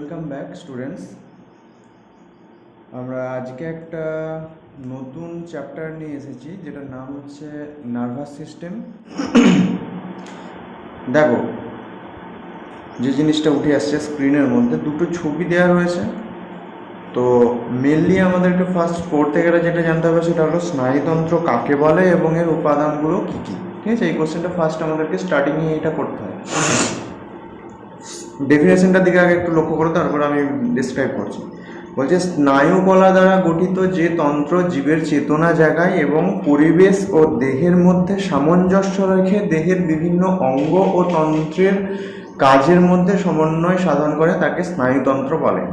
Welcome back students. আমরা আজকে একটা নতুন চ্যাপ্টার নিয়ে এসেছি যেটার নাম হচ্ছে নার্ভাস সিস্টেম। দেখো, যে জিনিসটা উঠে আসছে স্ক্রিনের মধ্যে দুটো ছবি দেওয়া রয়েছে। তো মেনলি আমাদেরকে ফার্স্ট পড়তে গেলে যেটা জানতে হবে সেটা হলো স্নায়ুতন্ত্র কাকে বলে এবং এর উপাদানগুলো কী কী। ঠিক আছে, এই কোশ্চেনটা ফার্স্ট আমাদেরকে স্টার্টিংয়ে এটা করতে হয়। ডেফিনেশনটার দিকে আগে একটু লক্ষ্য করো, তারপর আমি ডিসক্রাইব করছি। বলছে স্নায়ু কলা দ্বারা গঠিত যে তন্ত্র জীবের চেতনা জাগায় এবং পরিবেশ ও দেহের মধ্যে সামঞ্জস্য রেখে দেহের বিভিন্ন অঙ্গ ও তন্ত্রের কাজের মধ্যে সমন্বয় সাধন করে তাকে স্নায়ুতন্ত্র বলে।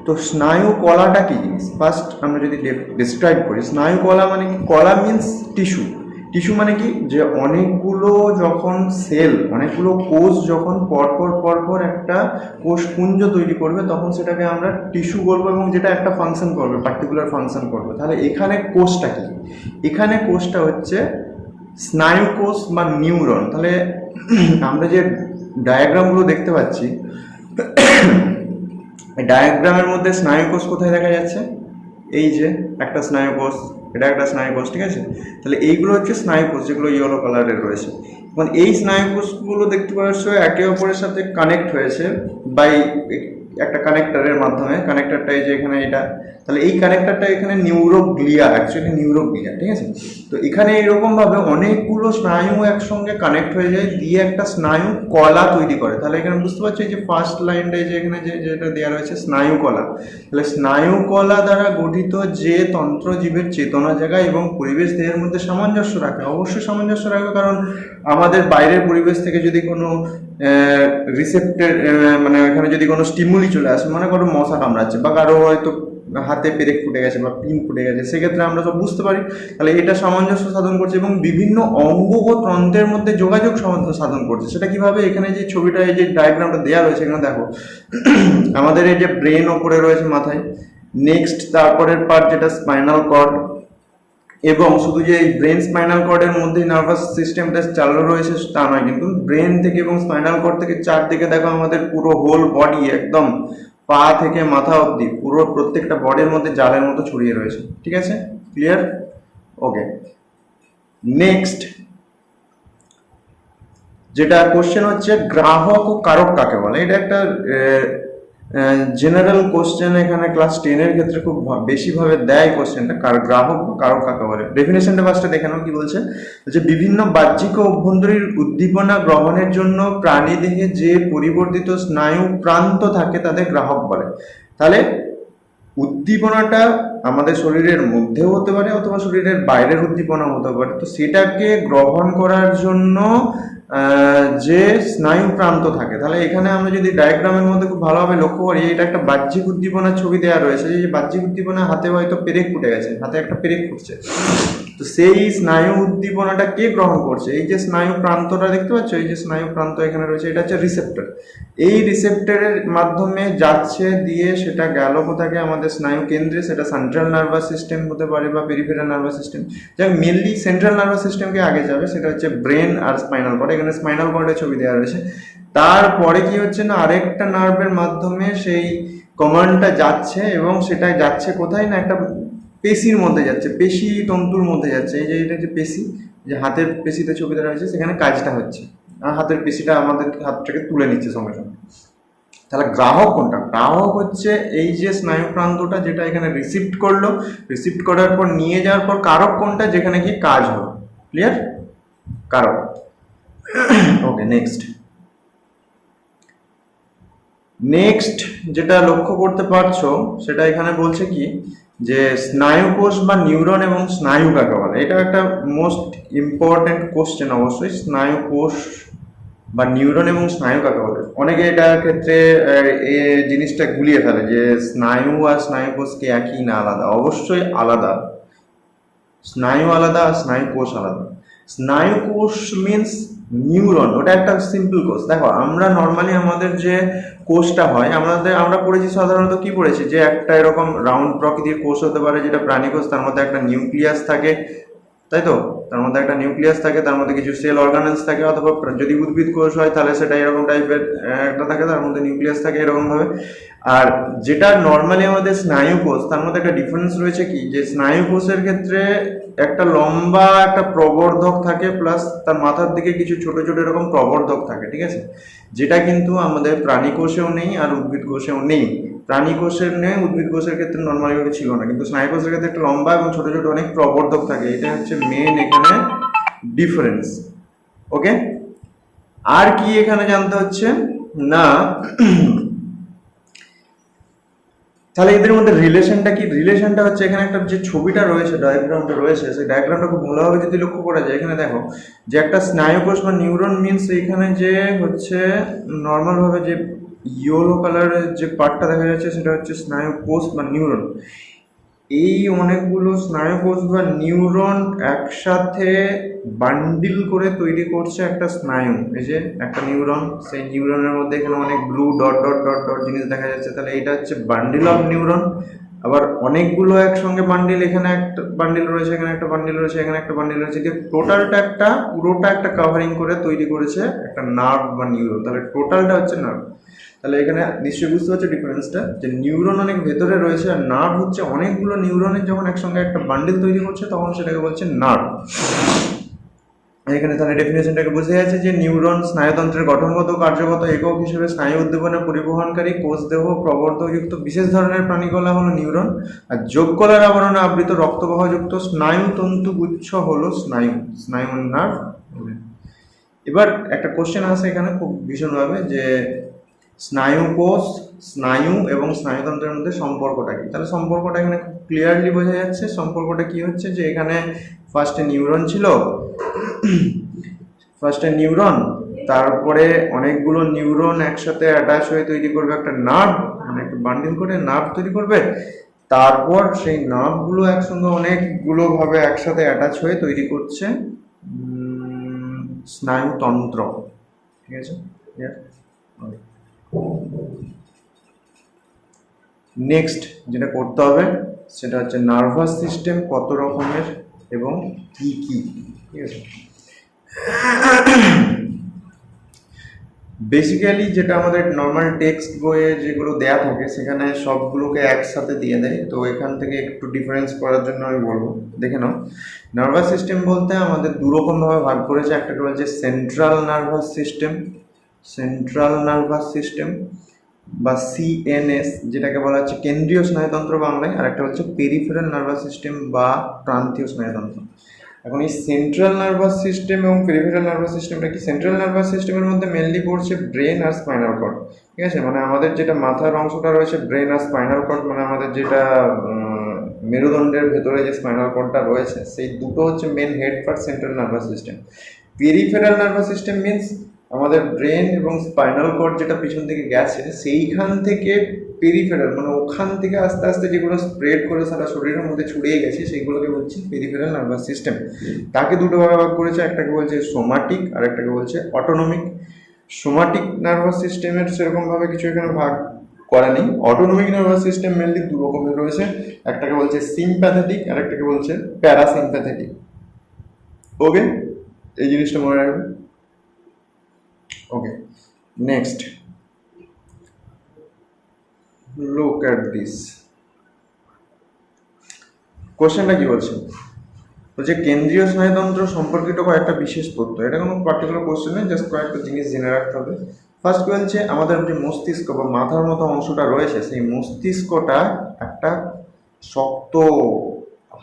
তো স্নায়ু কলাটা কি জিনিস ফার্স্ট আমরা যদি ডিসক্রাইব করি। স্নায়ু কলা মানে কি? কলা মিন্স টিস্যু। টিস্যু মানে কি? যে অনেকগুলো যখন সেল, অনেকগুলো কোষ যখন পরপর একটা কোষপুঞ্জ তৈরি করবে তখন সেটাকে আমরা টিস্যু বলবো, এবং যেটা একটা ফাংশন করবে, পার্টিকুলার ফাংশন করবে। তাহলে এখানে কোষটা কি? এখানে কোষটা হচ্ছে স্নায়ু কোষ বা নিউরন। তাহলে আমরা যে ডায়াগ্রামগুলো দেখতে পাচ্ছি, ডায়াগ্রামের মধ্যে স্নায়ু কোষ কোথায় দেখা যাচ্ছে? এই যে একটা স্নায়ু কোষ, এটা একটা স্নায়ু কোষ, ঠিক আছে? তাহলে এইগুলো হচ্ছে স্নায়ু কোষ যেগুলো ইয়েলো কালারের রয়েছে। এবং এই স্নায়ু কোষগুলো দেখতে পাচ্ছ একে অপরের সাথে কানেক্ট হয়েছে বাই একটা কানেক্টরের মাধ্যমে। কানেক্টরটা এই যে এখানে এটা, তাহলে এই কানেক্টরটা এখানে নিউরোগ্লিয়া, অ্যাকচুয়ালি নিউরোগ্লিয়া, ঠিক আছে? তো এখানে এরকমভাবে অনেকগুলো স্নায়ু একসঙ্গে কানেক্ট হয়ে যায়, দিয়ে একটা স্নায়ু কলা তৈরি করে। তাহলে এখানে বুঝতে পারছি যে ফার্স্ট লাইনটা যে এখানে যেটা দেওয়া রয়েছে স্নায়ু কলা। তাহলে স্নায়ু কলা দ্বারা গঠিত যে তন্ত্র জীবের চেতনা জায়গা এবং পরিবেশ দেহের মধ্যে সামঞ্জস্য রাখে। অবশ্যই সামঞ্জস্য রাখবে, কারণ আমাদের বাইরের পরিবেশ থেকে যদি কোনো রিসেপ্টের মানে এখানে যদি কোনো স্টিমুলি চলে আসে, মনে করো মশা কামড়াচ্ছে বা কারো হয়তো হাতে পেরেক ফুটে গেছে বা পিন ফুটে গেছে, সেক্ষেত্রে আমরা সব বুঝতে পারি। তাহলে এটা সামঞ্জস্য সাধন করছে এবং বিভিন্ন অঙ্গ ও তন্ত্রের মধ্যে যোগাযোগ সাধন করছে। সেটা কিভাবে? এখানে যে ছবিটা, এই যে ডায়াগ্রামটা দেওয়া রয়েছে এখানে দেখো, আমাদের এই যে ব্রেন ওপরে রয়েছে মাথায়, নেক্সট তারপরের পার্ট যেটা স্পাইনাল কর্ড, এবং শুধু যে এই ব্রেন স্পাইনাল কর্ডের মধ্যেই নার্ভাস সিস্টেমটা চালু রয়েছে তা নয়, কিন্তু ব্রেন থেকে এবং স্পাইনাল কর্ড থেকে চারদিকে দেখো আমাদের পুরো হোল বডি, একদম পা থেকে মাথা অবধি পুরো প্রত্যেকটা বডির মধ্যে জালের মতো ছড়িয়ে রয়েছে। ঠিক আছে, ক্লিয়ার? ওকে, নেক্সট যেটা কোশ্চেন হচ্ছে গ্রাহক ও কারক কাকে বলে। এটা একটা জেনারেল কোশ্চেন, এখানে ক্লাস 10-এর ক্ষেত্রে খুব বেশিভাবে দেয় কোশ্চেনটা, গ্রাহক ও কারক কাকে বলে। ডেফিনেশনটা ফার্স্টে দেখে নাও কি বলছে। যে বিভিন্ন বাহ্যিক ও অভ্যন্তরীণ উদ্দীপনা গ্রহণের জন্য প্রাণী দেহে যে পরিবর্তিত স্নায়ু প্রান্ত থাকে তাদের গ্রাহক বলে। তাহলে উদ্দীপনাটা আমাদের শরীরের মধ্যেও হতে পারে অথবা শরীরের বাইরের উদ্দীপনা হতে পারে। তো সেটাকে গ্রহণ করার জন্য যে স্নায়ু প্রান্ত থাকে, তাহলে এখানে আমরা যদি ডায়াগ্রামের মধ্যে খুব ভালোভাবে লক্ষ্য করি, এটা একটা বাহ্যিক উদ্দীপনার ছবি দেওয়া রয়েছে। যে বাহ্যিক উদ্দীপনা, হাতে হয়তো পেরেক ফুটে গেছে, হাতে একটা পেরেক ফুটছে, তো সেই স্নায়ু উদ্দীপনাটা কে গ্রহণ করছে? এই যে স্নায়ু প্রান্তটা দেখতে পাচ্ছ, এই যে স্নায়ু প্রান্ত এখানে রয়েছে, এটা হচ্ছে রিসেপ্টর। এই রিসেপ্টরের মাধ্যমে যাচ্ছে, দিয়ে সেটা গেল কোথাকে? আমাদের স্নায়ু কেন্দ্রে। সেটা সেন্ট্রাল নার্ভাস সিস্টেম হতে পারে বা পেরিফেরাল নার্ভাস সিস্টেম। যাই মেনলি সেন্ট্রাল নার্ভাস সিস্টেমকে আগে যাবে, সেটা হচ্ছে ব্রেন আর স্পাইনাল কর্ড। এখানে স্পাইনাল কর্ডের ছবি দেওয়া রয়েছে। তারপরে কি হচ্ছে না, আরেকটা নার্ভের মাধ্যমে সেই কমান্ডটা যাচ্ছে, এবং সেটা যাচ্ছে কোথায় না, একটা পেশির মধ্যে যাচ্ছে, পেশি তন্তুর মধ্যে যাচ্ছে। এই যে এটা যে পেশি, যে হাতের পেশিতে ছবিটা রয়েছে, সেখানে কাজটা হচ্ছে, আর হাতের পেশিটা আমাদের হাতটাকে তুলে নিচ্ছে সঙ্গে সঙ্গে। তাহলে গ্রাহক কোনটা? গ্রাহক হচ্ছে এই যে স্নায়ু প্রান্তটা, যেটা এখানে রিসিপ্ট করলো, রিসিপ্ট করার পর নিয়ে যাওয়ার পর কারক কোনটা? যেখানে কি কাজ হলো। ক্লিয়ার? কারক। ওকে, নেক্সট যেটা লক্ষ্য করতে পারছো সেটা এখানে বলছে কি, যে স্নায়ু কোষ বা নিউরন এবং স্নায়ু কাকে বলে। এটা একটা মোস্ট ইম্পর্টেন্ট কোশ্চেন অবশ্যই। স্নায়ু কোষ বা নিউরন এবং স্নায়ু কাকে বলে। অনেকে এটার ক্ষেত্রে এই জিনিসটা গুলিয়ে ফেলে যে স্নায়ু আর স্নায়ু কোষ কি একই না আলাদা? অবশ্যই আলাদা। স্নায়ু আলাদা আর স্নায়ু কোষ আলাদা। স্নায়ু কোষ মিন্স নিউরন, ওটা একটা সিম্পল কোষ। দেখো, আমরা নর্মালি আমাদের যে কোষটা হয়, আমরা পড়েছি সাধারণত কি পড়েছি, যে একটা এরকম রাউন্ড প্রকৃতির কোষ হতে পারে যেটা প্রাণী কোষ, তার মধ্যে একটা নিউক্লিয়াস থাকে, তাই তো? তার মধ্যে একটা নিউক্লিয়াস থাকে, তার মধ্যে কিছু সেল অর্গানেলস থাকে, অথবা যদি উদ্ভিদ কোষ হয় তাহলে সেটা এরকম টাইপের একটা থাকে, তার মধ্যে নিউক্লিয়াস থাকে এরকম ভাবে। আর যেটা নর্মালি আমাদের স্নায়ু কোষ, তার মধ্যে একটা ডিফারেন্স রয়েছে কি, যে স্নায়ু কোষের ক্ষেত্রে একটা লম্বা একটা প্রবর্ধক থাকে, প্লাস তার মাথার দিকে কিছু ছোট ছোট এরকম প্রবর্ধক থাকে, ঠিক আছে? যেটা কিন্তু আমাদের প্রাণী কোষেও নেই আর উদ্ভিদ কোষেও নেই। প্রাণী কোষের নেই, উদ্ভিদ কোষের ক্ষেত্রে নর্মালি ভাবে ছিল না, কিন্তু স্নায়ু কোষের ক্ষেত্রে একটা লম্বা এবং ছোট ছোট অনেক প্রবর্ধক থাকে। এটা হচ্ছে মেন এখানে ডিফারেন্স। ওকে, আর কি এখানে জানতে হচ্ছে না, তাহলে এদের মধ্যে রিলেশনটা কি? রিলেশনটা হচ্ছে এখানে একটা যে ছবিটা রয়েছে, ডায়াগ্রামটা রয়েছে, সেই ডায়াগ্রামটা খুব ভালোভাবে যদি লক্ষ্য করা যায়, এখানে দেখো যে একটা স্নায়ুকোষ বা নিউরন মিনস এখানে যে হচ্ছে নর্মাল ভাবে যে ইয়েলো কালারের যে পার্টটা দেখা যাচ্ছে সেটা হচ্ছে স্নায়ুকোষ বা নিউরন। এই অনেকগুলো স্নায়ুকোষ বা নিউরন একসাথে বান্ডিল করে তৈরি করছে একটা স্নায়ু। এই যে একটা নিউরন, সেই নিউরনের মধ্যে এখানে অনেক blue dot dot dot dot জিনিস দেখা যাচ্ছে, তাহলে এটা হচ্ছে বান্ডিল অফ নিউরন। আবার অনেকগুলো একসঙ্গে বান্ডিল, এখানে একটা বান্ডিল রয়েছে, এখানে একটা বান্ডিল রয়েছে, এখানে একটা বান্ডিল রয়েছে, দিয়ে টোটালটা একটা পুরোটা একটা কাভারিং করে তৈরি করেছে একটা নার্ভ বা নিউরন। তাহলে টোটালটা হচ্ছে নার্ভ। তাহলে এখানে নিশ্চয়ই বুঝতে পারছো ডিফারেন্সটা, যে নিউরন অনেক ভেতরে রয়েছে আর নার্ভ হচ্ছে অনেকগুলো নিউরনের যখন একসঙ্গে একটা বান্ডিল তৈরি করছে তখন সেটাকে বলছে নার্ভ। এখানে তাহলে ডেফিনেশনটাকে বুঝে যাচ্ছে যে নিউরন স্নায়ুতন্ত্রের গঠনগত কার্যগত একক হিসেবে স্নায়ু উদ্দীপনা পরিবহনকারী কোষ দেহ প্রবর্ধকযুক্ত বিশেষ ধরনের প্রাণীকলা হলো নিউরন, আর যোগকলার আবরণে আবৃত রক্তবহযুক্ত স্নায়ুতন্তু গুচ্ছ হলো স্নায়ু, স্নায়ু নার্ভ। এবার একটা কোশ্চেন আসে এখানে খুব ভীষণভাবে, যে স্নায়ু কোষ, স্নায়ু এবং স্নায়ুতন্ত্রের মধ্যে সম্পর্কটা কি? তাহলে সম্পর্কটা এখানে খুব ক্লিয়ারলি বোঝা যাচ্ছে। সম্পর্কটা কি হচ্ছে, যে এখানে ফার্স্টে নিউরন ছিল, ফার্স্টে নিউরন, তারপরে অনেকগুলো নিউরন একসাথে অ্যাটাচ হয়ে তৈরি করবে একটা নার্ভ, মানে একটা বান্ডিল করে নার্ভ তৈরি করবে। তারপর সেই নার্ভগুলো একসঙ্গে অনেকগুলো ভাবে একসাথে অ্যাটাচ হয়ে তৈরি করছে স্নায়ুতন্ত্র। ঠিক আছে? নেক্সট যেটা করতে হবে সেটা হচ্ছে নার্ভাস সিস্টেম কত রকমের এবং কি কি। ঠিক আছে, বেসিক্যালি যেটা আমাদের নর্মাল টেক্সট বইয়ে যেগুলো দেয়া থাকে সেখানে সবগুলোকে একসাথে দিয়ে দেয়, তো এখান থেকে একটু ডিফারেন্স করার জন্য আমি বলবো, দেখে নাও। নার্ভাস সিস্টেম বলতে আমাদের দুরকমভাবে ভাগ করেছে, একটাকে বলছে central nervous system, central nervous system বা সিএনএস, যেটাকে বলা হচ্ছে কেন্দ্রীয় স্নায়ুতন্ত্র বাংলায়, আর একটা হচ্ছে পেরিফেরাল নার্ভাস সিস্টেম বা প্রান্তীয় স্নায়ুতন্ত্র। এখন এই সেন্ট্রাল নার্ভাস সিস্টেম এবং পেরিফেরাল নার্ভাস সিস্টেমটা কি? সেন্ট্রাল নার্ভাস সিস্টেমের মধ্যে মেনলি পড়ছে ব্রেন আর স্পাইনাল কর্ড। ঠিক আছে, মানে আমাদের যেটা মাথার অংশটা রয়েছে ব্রেন আর স্পাইনাল কর্ড, মানে আমাদের যেটা মেরুদণ্ডের ভেতরে যে স্পাইনাল কর্ডটা রয়েছে, সেই দুটো হচ্ছে main head part central nervous system. Peripheral nervous system means আমাদের ব্রেন এবং স্পাইনাল কর্ড যেটা পিছন থেকে গেছে, সেইখান থেকে পেরিফেরাল, মানে ওখান থেকে আস্তে আস্তে যেগুলো স্প্রেড করে সারা শরীরের মধ্যে ছড়িয়ে গেছে সেইগুলোকে বলছি পেরিফেরাল নার্ভাস সিস্টেম। তাকে দুটো ভাগে ভাগ করেছে, একটাকে বলছে সোমাটিক আর একটাকে বলছে অটোনমিক। সোমাটিক নার্ভাস সিস্টেমের সেরকমভাবে কিছু এখানে ভাগ করা নেই। অটোনমিক নার্ভাস সিস্টেম মেনলি দু রকমের রয়েছে, একটাকে বলছে সিম্প্যাথেটিক আর একটাকে বলছে প্যারাসিম্প্যাথেটিক। ওকে, এই জিনিসটা মনে রাখবে। ওকে, নেক্সট look at this কোশ্চেনটা কি বলছে, বলছে কেন্দ্রীয় স্নায়ুতন্ত্র সম্পর্কিত কয়েকটা বিশেষ তথ্য। এটা কোনো পার্টিকুলার কোশ্চেন নেই, জাস্ট কয়েকটা জিনিস জেনে রাখতে হবে। ফার্স্ট বলছে আমাদের যে মস্তিষ্ক বা মাথার মতো অংশটা রয়েছে, সেই মস্তিষ্কটা একটা শক্ত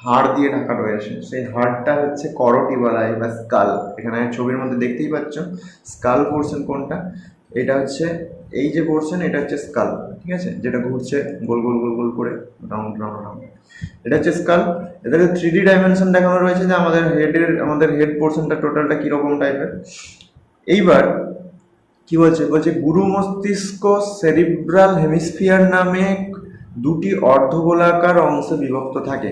হাড় দিয়ে ঢাকা রয়েছে। সেই হাড়টা হচ্ছে করটি বলায় বা স্কাল। এখানে ছবির মধ্যে দেখতেই পাচ্ছ স্কাল পোর্শন কোনটা, এটা হচ্ছে এই যে পোর্শন, এটা হচ্ছে স্কাল। ঠিক আছে, যেটা ঘুরছে গোল গোল গোল গোল করে, রাউন্ড রাউন্ড রাউন্ড, এটা হচ্ছে স্কাল। এটাকে 3D ডাইমেনশন দেখানো রয়েছে যে আমাদের হেড পোর্শনটা টোটালটা কিরকম টাইপের। এইবার কি বলছে, বলছে গুরু মস্তিষ্ক সেরিব্রাল হেমিস্ফিয়ার নামে দুটি অর্ধগোলাকার অংশে বিভক্ত থাকে।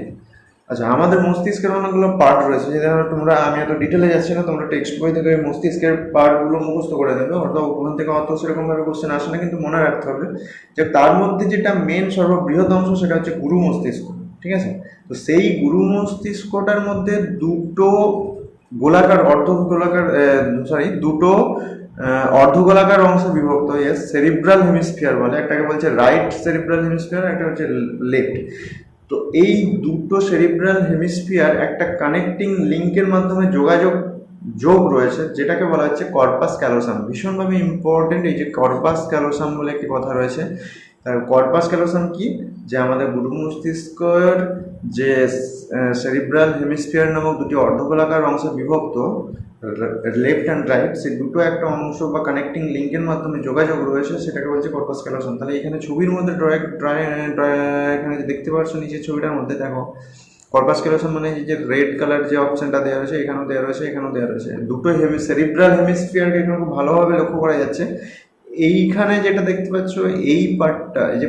আচ্ছা, আমাদের মস্তিষ্কের অনেকগুলো পার্ট রয়েছে, যেটা তোমরা, আমি এত ডিটেলে যাচ্ছি না, তোমরা টেক্সট বই থেকে মস্তিষ্কের পার্টগুলো মুখস্থ করে দেবে, অর্থাৎ ওখান থেকে অত সেরকমভাবে কোশ্চেন আসে না, কিন্তু মনে রাখতে হবে যে তার মধ্যে যেটা মেন সর্ববৃহৎ অংশ সেটা হচ্ছে গুরু মস্তিষ্ক। ঠিক আছে। তো সেই গুরু মস্তিষ্কটার মধ্যে দুটো গোলাকার দুটো অর্ধগোলাকার অংশ বিভক্ত, সেরিব্রাল হেমিস্ফিয়ার বলে, একটাকে বলছে রাইট সেরিব্রাল হেমিস্ফিয়ার, একটা হচ্ছে লেফট। তো এই দুটো সেরিব্রাল হেমিস্ফিয়ার একটা কানেক্টিং লিঙ্কের মাধ্যমে যোগ রয়েছে, যেটাকে বলা হচ্ছে কর্পাস ক্যালোসাম। ভীষণভাবে ইম্পর্টেন্ট এই যে কর্পাস ক্যালোসাম বলে একটি কথা রয়েছে। কর্পাস ক্যালোসাম কি, যে আমাদের গুরু মস্তিষ্কের যে সেরিব্রাল হেমিস্ফিয়ার নামক দুটি অর্ধগোলাকার অংশে বিভক্ত, লেফট অ্যান্ড রাইট, সেই দুটো একটা অংশ বা কানেক্টিং লিঙ্কের মাধ্যমে যোগাযোগ রয়েছে, সেটাকে বলছে কর্পাস ক্যালোসাম। তাহলে এখানে ছবির মধ্যে এখানে যে দেখতে পাচ্ছ নিচের ছবিটার মধ্যে দেখো, কর্পাস ক্যালোসাম মানে এই যে রেড কালার যে অপশনটা দেওয়া রয়েছে, এখানেও দেওয়া রয়েছে, এখানেও দেওয়া রয়েছে, দুটো সেরিব্রাল হেমিস্ফিয়ারকে এখানে খুব ভালোভাবে লক্ষ্য করা যাচ্ছে। এইখানে যেটা দেখতে পাচ্ছ এই পার্টটা, এই যে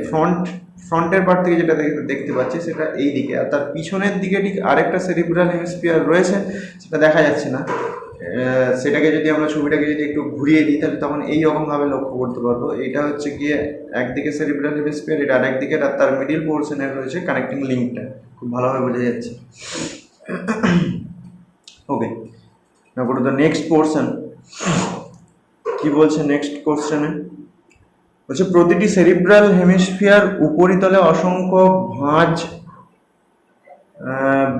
ফ্রন্টের পার্ট থেকে যেটা দেখতে পাচ্ছি সেটা এই দিকে, আর তার পিছনের দিকে ঠিক আরেকটা সেরিব্রাল হেমিস্ফিয়ার রয়েছে, সেটা দেখা যাচ্ছে না। সেটাকে যদি আমরা ছবিটাকে যদি একটু ঘুরিয়ে দিই তাহলে তখন এই রকমভাবে লক্ষ্য করতে পারবো। এটা হচ্ছে গিয়ে একদিকে সেরিব্রাল হেমিস্ফিয়ার, এটা আরেকদিকে, আর তার মিডিল পোর্শনে রয়েছে কানেক্টিং লিঙ্কটা, খুব ভালোভাবে বোঝা যাচ্ছে। Okay, now go to the next portion. কি বলছে নেক্সট কোশ্চেনে? বলছে প্রতিটি সেরিব্রাল হেমিস্ফিয়ার উপরিতলে অসংখ্য ভাঁজ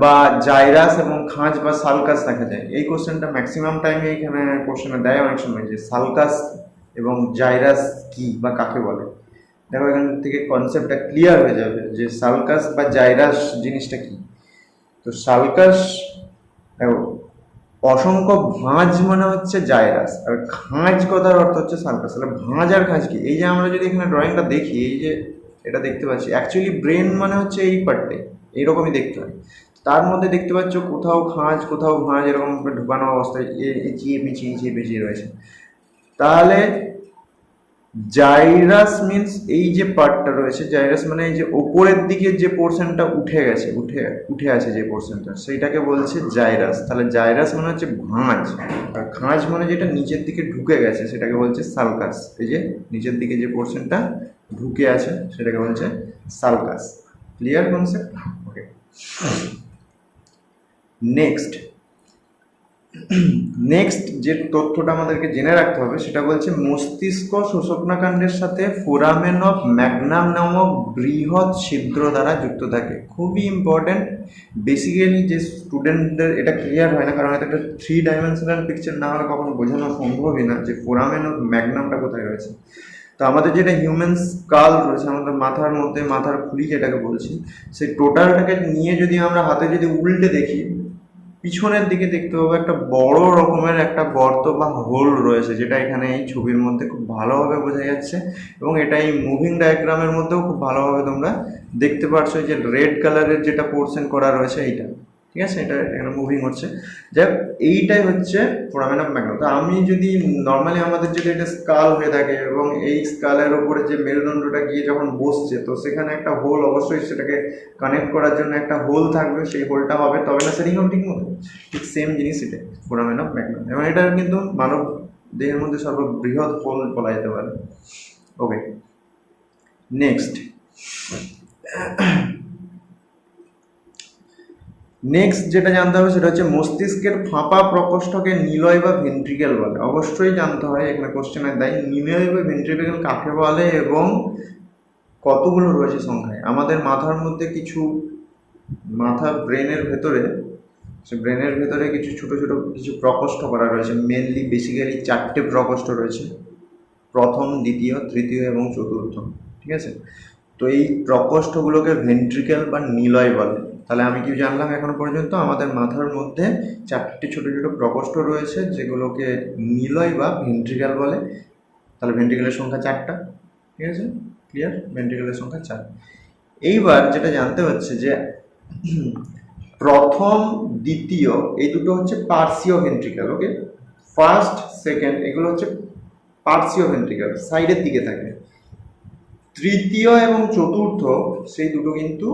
বা জাইরাস এবং খাঁজ বা সালকাস দেখা যায়। এই কোশ্চেনটা ম্যাক্সিমাম টাইমে এখানে কোশ্চেনে দেয় অনেক সময়, যে সালকাস এবং জাইরাস কি বা কাকে বলে। দেখো এখান থেকে কনসেপ্টটা ক্লিয়ার হয়ে যাবে যে সালকাস বা জাইরাস জিনিসটা কি। তো সালকাস, অসংখ্য ভাঁজ মানে হচ্ছে জাইরাস, আর খাঁজ কথার অর্থ হচ্ছে সালকাস। তাহলে ভাঁজ আর খাঁজ কি? এই যে আমরা যদি এখানে ড্রয়িংটা দেখি, এই যে এটা দেখতে পাচ্ছি, অ্যাকচুয়ালি ব্রেন মানে হচ্ছে এই পার্টে, এইরকমই দেখতে হয়। তার মধ্যে দেখতে পাচ্ছ কোথাও খাঁজ কোথাও ভাঁজ এরকম ঢুকানো অবস্থায় এঁচিয়ে পেঁচিয়ে রয়েছে। তাহলে জাইরাস মিন্স এই যে পার্টটা রয়েছে, জাইরাস মানে এই যে ওপরের দিকে যে পোর্শনটা উঠে আছে যে পোর্শনটা, সেইটাকে বলছে জাইরাস। তাহলে জাইরাস মানে হচ্ছে ভাঁজ, আর খাঁজ মানে যেটা নিচের দিকে ঢুকে গেছে সেটাকে বলছে সালকাস। এই যে নিচের দিকে যে পোর্শনটা ঢুকে আছে সেটাকে বলছে sulcus. Clear concept? Okay, next যে তথ্যটা আমাদেরকে জেনে রাখতে হবে সেটা বলছে মস্তিষ্ক শোষকনাকাণ্ডের সাথে ফোরামেন অফ ম্যাগনাম নামক বৃহৎ ছিদ্র দ্বারা যুক্ত থাকে। খুবই ইম্পর্টেন্ট। বেসিক্যালি যে স্টুডেন্টদের এটা ক্লিয়ার হয় না, কারণ এটা একটা 3 ডাইমেনশনাল পিকচার না হলে কখনো বোঝানো সম্ভবই না যে ফোরামেন অফ ম্যাগনামটা কোথায় রয়েছে। তো আমাদের যেটা হিউম্যান স্কাল রয়েছে, আমাদের মাথার মধ্যে মাথার খুলি যেটাকে বলছি, সেই টোটালটাকে নিয়ে যদি আমরা হাতে যদি উল্টে দেখি, পিছনের দিকে দেখতে পাবো একটা বড় রকমের একটা গর্ত বা হোল রয়েছে, যেটা এখানে এই ছবির মধ্যে খুব ভালোভাবে বোঝা যাচ্ছে, এবং এটা এই মুভিং ডায়াগ্রামের মধ্যেও খুব ভালোভাবে তোমরা দেখতে পারছো। যে রেড কালারের যেটা পোর্শন করা রয়েছে এইটা, ঠিক আছে, এটা এখানে মুভিং হচ্ছে। যাই হোক, এইটাই হচ্ছে ফোরামেন অফ ম্যাগনাম। তো আমি যদি নর্মালি আমাদের যদি এটা স্কাল হয়ে থাকে এবং এই স্কালের ওপরে যে মেরুদণ্ডটা গিয়ে যখন বসছে, তো সেখানে একটা হোল অবশ্যই, সেটাকে কানেক্ট করার জন্য একটা হোল থাকবে, সেই হোলটা হবে তবে না সেটিং হবে ঠিক মতো। ঠিক সেম জিনিস এটা ফোরামেন অফ ম্যাগনাম, এবং এটা কিন্তু মানব দেহের মধ্যে সর্ববৃহৎ হোল বলা যেতে পারে। ওকে, নেক্সট যেটা জানতে হবে সেটা হচ্ছে মস্তিষ্কের ফাঁপা প্রকোষ্ঠকে নিলয় বা ভেন্ট্রিকেল বলে। অবশ্যই জানতে হয়, এখানে কোশ্চেনের দেয় নিলয় বা ভেন্ট্রিকেল কাকে বলে এবং কতগুলো রয়েছে সংখ্যায়। আমাদের মাথার মধ্যে ব্রেনের ভেতরে, সে ব্রেনের ভেতরে কিছু ছোট ছোট কিছু প্রকোষ্ঠ করা রয়েছে। মেনলি বেসিক্যালি 4টে প্রকোষ্ঠ রয়েছে, প্রথম, দ্বিতীয়, তৃতীয় এবং চতুর্থ, ঠিক আছে। তো এই প্রকোষ্ঠগুলোকে ভেন্ট্রিকেল বা নিলয় বলে। তাহলে আমি কি জানলাম এখনো পর্যন্ত? আমাদের মাথার মধ্যে 4টে ছোট ছোট প্রকোষ্ঠ রয়েছে যেগুলোকে নিলয় বা ভেন্ট্রিকেল বলে। তাহলে ভেন্ট্রিকেলের সংখ্যা 4টা, ঠিক আছে, ক্লিয়ার? ভেন্ট্রিকেলের সংখ্যা 4। এইবার যেটা জানতে হচ্ছে যে প্রথম, দ্বিতীয় এই দুটো হচ্ছে পার্সীয় ভেন্ট্রিকেল। ওকে, ফার্স্ট, সেকেন্ড এগুলো হচ্ছে পার্সীয় ভেন্ট্রিকেল, সাইডের দিকে থাকে। তৃতীয় এবং চতুর্থ সেই দুটো কিন্তু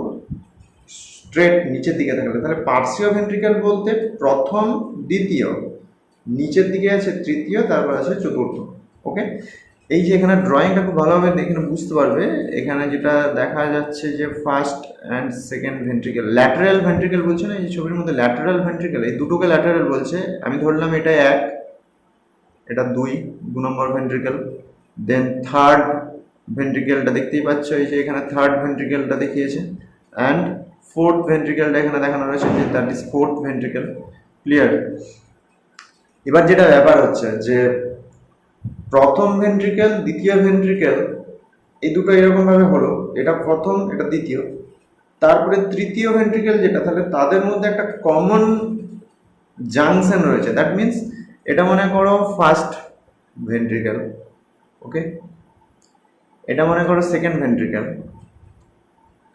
স্ট্রেট নিচের দিকে থাকবে। তাহলে পার্সীয় ভেন্ট্রিকেল বলতে প্রথম, দ্বিতীয়, নিচের দিকে আছে তৃতীয়, তারপর আছে চতুর্থ। ওকে, এই যে এখানে ড্রয়িংটা খুব ভালোভাবে এখানে বুঝতে পারবে, এখানে যেটা দেখা যাচ্ছে যে first and second ventricle, lateral ventricle বলছে না, এই ছবির মধ্যে ল্যাটারাল ভেন্ট্রিকেল, এই দুটোকে ল্যাটারাল বলছে। আমি ধরলাম এটা এক, এটা দুই, 2 নম্বর ভেন্ট্রিকেল। দেন থার্ড ভেন্ট্রিকেলটা দেখতেই পাচ্ছ, এই যে এখানে থার্ড ভেন্ট্রিকেলটা দেখিয়েছে, অ্যান্ড ফোর্থ ভেন্ট্রিকেলটা এখানে দেখানো রয়েছে যে that is fourth ventricle. Clear? এবার যেটা ব্যাপার হচ্ছে যে প্রথম ভেন্ট্রিকেল, দ্বিতীয় ভেন্ট্রিকেল, এই দুটো এরকম ভাবে হলো, এটা প্রথম, এটা দ্বিতীয়, তারপরে তৃতীয় ভেন্ট্রিকেল যেটা, তাহলে তাদের মধ্যে একটা কমন জাংশন রয়েছে। দ্যাট মিনস এটা মনে করো ফার্স্ট ভেন্ট্রিকেল, ওকে, এটা মনে করো সেকেন্ড ভেন্ট্রিকেল,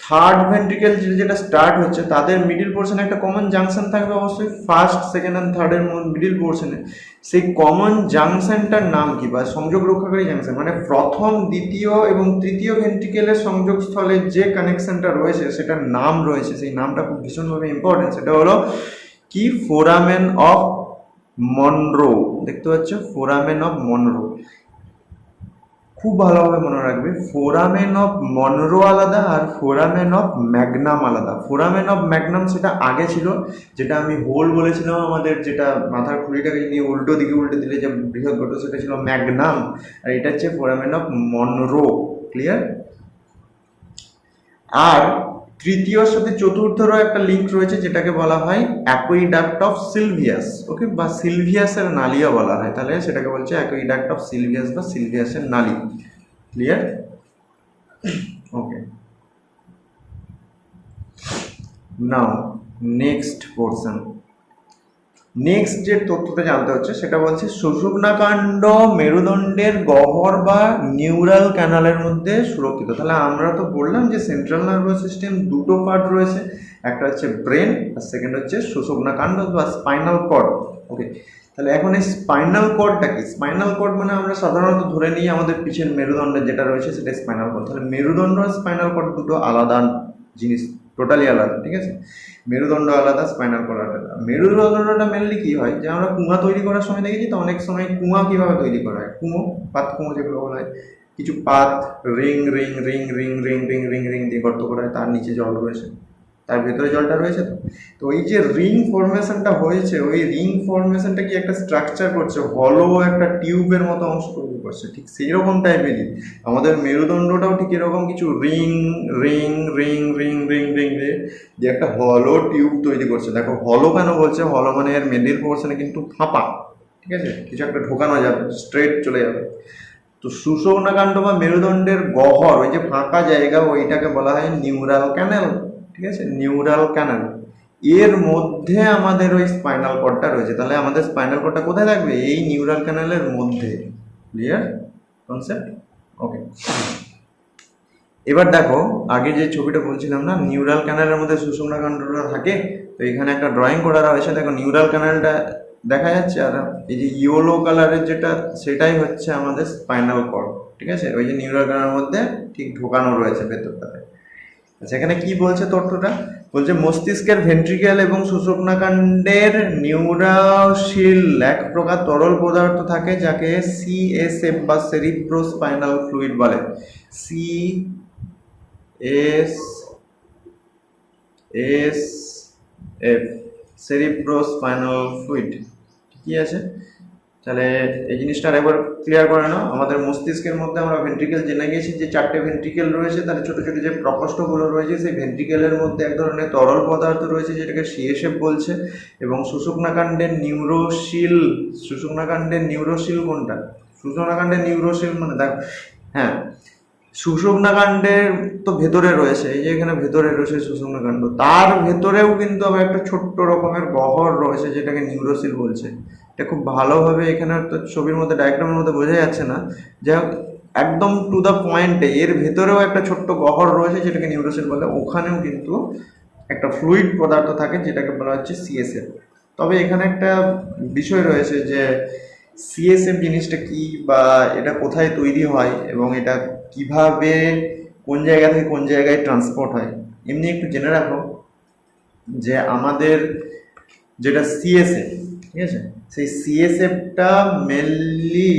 থার্ড ভেন্ট্রিকেল যেটা স্টার্ট হচ্ছে তাদের মিডিল পোর্শনে একটা কমন জাংশন থাকবে অবশ্যই, ফার্স্ট সেকেন্ড অ্যান্ড থার্ডের মিডিল পোর্শনে। সেই কমন জাংশনটার নাম কি, বা সংযোগ রক্ষাকারী জাংশন, মানে প্রথম, দ্বিতীয় এবং তৃতীয় ভেন্ট্রিকেলের সংযোগস্থলে যে কানেকশনটা রয়েছে সেটার নাম রয়েছে, সেই নামটা খুব ভীষণভাবে ইম্পর্টেন্ট। সেটা হলো কি, ফোরামেন অফ মনরো। দেখতে পাচ্ছ, ফোরামেন অফ মনরো, খুব ভালোভাবে মনে রাখবে। ফোরামেন অফ মনরো আলাদা আর ফোরামেন অফ ম্যাগনাম আলাদা। ফোরামেন অফ ম্যাগনাম সেটা আগে ছিল, যেটা আমি হোল বলেছিলাম, আমাদের যেটা মাথার খুলিটাকে নিয়ে উল্টো দিকে উল্টে দিলে যে বৃহৎ ঘটো, সেটা ছিল ম্যাগনাম, আর এটা হচ্ছে ফোরামেন অফ মনরো। ক্লিয়ার? আর তৃতীয়র সাথে চতুর্থরও একটা লিঙ্ক রয়েছে, যেটাকে বলা হয় অ্যাকুইডাক্ট অফ সিলভিয়াস, ওকে, বা সিলভিয়াসের নালিও বলা হয়, তাহলে সেটাকে বলছে অ্যাকুইডাক্ট অফ সিলভিয়াস বা সিলভিয়াসের নালি। ক্লিয়ার? ওকে, নাও নেক্সট পোর্শন। নেক্সট যে তথ্যটা জানতে হচ্ছে সেটা বলছে সুষুম্নাকাণ্ড মেরুদণ্ডের গহ্বর বা নিউরাল ক্যানালের মধ্যে সুরক্ষিত। তাহলে আমরা তো বললাম যে সেন্ট্রাল নার্ভাস সিস্টেম দুটো পার্ট রয়েছে, একটা হচ্ছে ব্রেন আর সেকেন্ড হচ্ছে সুষুম্নাকাণ্ড বা স্পাইনাল কর্ড। ওকে, তাহলে এখন এই স্পাইনাল কর্ডটা কি? স্পাইনাল কর্ড মানে আমরা সাধারণত ধরে নিই আমাদের পিছের মেরুদণ্ডের যেটা রয়েছে সেটা স্পাইনাল কর্ড। তাহলে মেরুদণ্ড আর স্পাইনাল কর্ড দুটো আলাদা জিনিস, টোটালি আলাদা, ঠিক আছে? মেরুদণ্ড আলাদা, স্পাইনাল কর্ড আলাদা। মেরুদণ্ডটা মেনলি কি হয়, যে আমরা কুয়া তৈরি করার সময় দেখেছি তো অনেক সময় কুয়া কিভাবে তৈরি করা হয়, কুয়ো, পাত কুয়ো যেগুলো বলা হয়, কিছু পাত ring ring ring ring ring ring ring ring দিয়ে গর্ত করা হয়, তার নিচে জল রয়েছে, তার ভেতরে জলটা রয়েছে। তো তো এই যে রিং ফরমেশনটা হয়েছে, ওই রিং ফরমেশনটা কি একটা স্ট্রাকচার করছে, হলো একটা টিউবের মতো অংশ তৈরি করছে, ঠিক সেই রকম টাইপেরই আমাদের মেরুদণ্ডটাও ঠিক এরকম কিছু ring ring ring ring ring ring দিয়ে একটা হলো টিউব তৈরি করছে। দেখো হলো কেন বলছে, হলো মানে এর মিডল পোর্শনে কিন্তু ফাঁপা, ঠিক আছে, কিছু একটা ঢোকানো যাবে, স্ট্রেট চলে যাবে। তো সুষুম্নাকাণ্ড বা মেরুদণ্ডের গহ্বর, ওই যে ফাঁকা জায়গা, ওইটাকে বলা হয় নিউরাল ক্যানেল, ঠিক আছে, নিউরাল ক্যানেল। এর মধ্যে আমাদের ওই স্পাইনাল কর্ডটা রয়েছে। তাহলে আমাদের স্পাইনাল কর্ডটা কোথায় থাকবে? এই নিউরাল ক্যানেলের মধ্যে। Clear concept? ওকে, এবার দেখো আগে যে ছবিটা বলছিলাম না, নিউরাল ক্যানেলের মধ্যে সুষুম্নাকাণ্ডটা থাকে, তো এখানে একটা ড্রয়িং করা রয়েছে। দেখো নিউরাল ক্যানেলটা দেখা যাচ্ছে, আর এই যে ইয়েলো কালারের যেটা, সেটাই হচ্ছে আমাদের স্পাইনাল কর্ড, ঠিক আছে, ওই যে নিউরাল ক্যানেলের মধ্যে ঠিক ঢোকানো রয়েছে ভেতরটাতে। আচ্ছা, এখানে কি বলছে তথ্যটা? বলছে মস্তিষ্কের ভেন্ট্রিকেল এবং সুষুম্নাকাণ্ডের নিউরাশিল এক প্রকার তরল পদার্থ থাকে, যাকে সিএসএফ বা সেরিব্রোস্পাইনাল ফ্লুইড বলে। C S S F, cerebrospinal fluid, ঠিকই আছে। তাহলে এই জিনিসটা একবার ক্লিয়ার করে নাও। আমাদের মস্তিষ্কের মধ্যে আমরা ভেন্ট্রিকেল জেনে গেছি যে 4টে ভেন্ট্রিকেল রয়েছে, তার ছোটো ছোটো যে প্রকোষ্ঠগুলো রয়েছে, সেই ভেন্ট্রিকেলের মধ্যে এক ধরনের তরল পদার্থ রয়েছে যেটাকে সিএসএফ বলছে। এবং সুষুম্নাকাণ্ডের নিউরোশিল, সুষুম্নাকাণ্ডের নিউরোশিল কোনটা? সুষুম্নাকাণ্ডের নিউরোশিল মানে দেখো, হ্যাঁ, সুষুম্নাকাণ্ডের তো ভেতরে রয়েছে, এই যে এখানে ভেতরে রয়েছে সুষুম্নাকাণ্ড, তার ভেতরেও কিন্তু আবার একটা ছোট্ট রকমের গহ্বর রয়েছে যেটাকে নিউরোসিল বলছে। এটা খুব ভালোভাবে এখানে তো ছবির মধ্যে, ডায়াগ্রামের মধ্যে বোঝা যাচ্ছে না, যাই হোক একদম টু দ্য পয়েন্টে, এর ভেতরেও একটা ছোট্ট গহ্বর রয়েছে যেটাকে নিউরোসিল বলে। ওখানেও কিন্তু একটা ফ্লুইড পদার্থ থাকে যেটাকে বলা হচ্ছে সিএসএফ। তবে এখানে একটা বিষয় রয়েছে যে সিএসএফ জিনিসটা কি, বা এটা কোথায় তৈরি হয়, এবং এটা কিভাবে কোন জায়গা থেকে কোন জায়গায় ট্রান্সপোর্ট হয়। এমনি একটু জেনে রাখো যে আমাদের যেটা সিএসএফ, ঠিক আছে, সেই সিএসএফটা মেনলি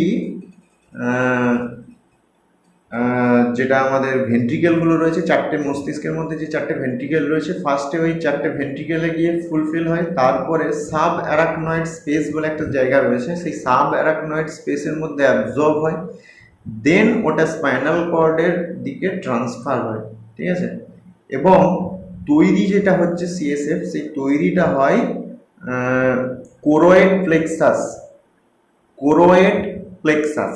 যেটা আমাদের ভেন্ট্রিকেল গুলো রয়েছে, চারটে মস্তিষ্কের মধ্যে যে চারটে ভেন্ট্রিকেল রয়েছে, ফার্স্টে ওই চারটে ভেন্ট্রিকেলে গিয়ে ফুলফিল হয়, তারপরে সাব অ্যারাকনয়েড স্পেস বলে একটা জায়গা রয়েছে, সেই সাব অ্যারাকনয়েড স্পেসের মধ্যে অ্যাবজর্ব হয়, দেন ওটা স্পাইনাল কর্ডের দিকে ট্রান্সফার হয়, ঠিক আছে। এবং তৈরি যেটা হচ্ছে সিএসএফ, সেই তৈরিটা হয় কোরোয়েড প্লেক্সাস, কোরোয়েড প্লেক্সাস,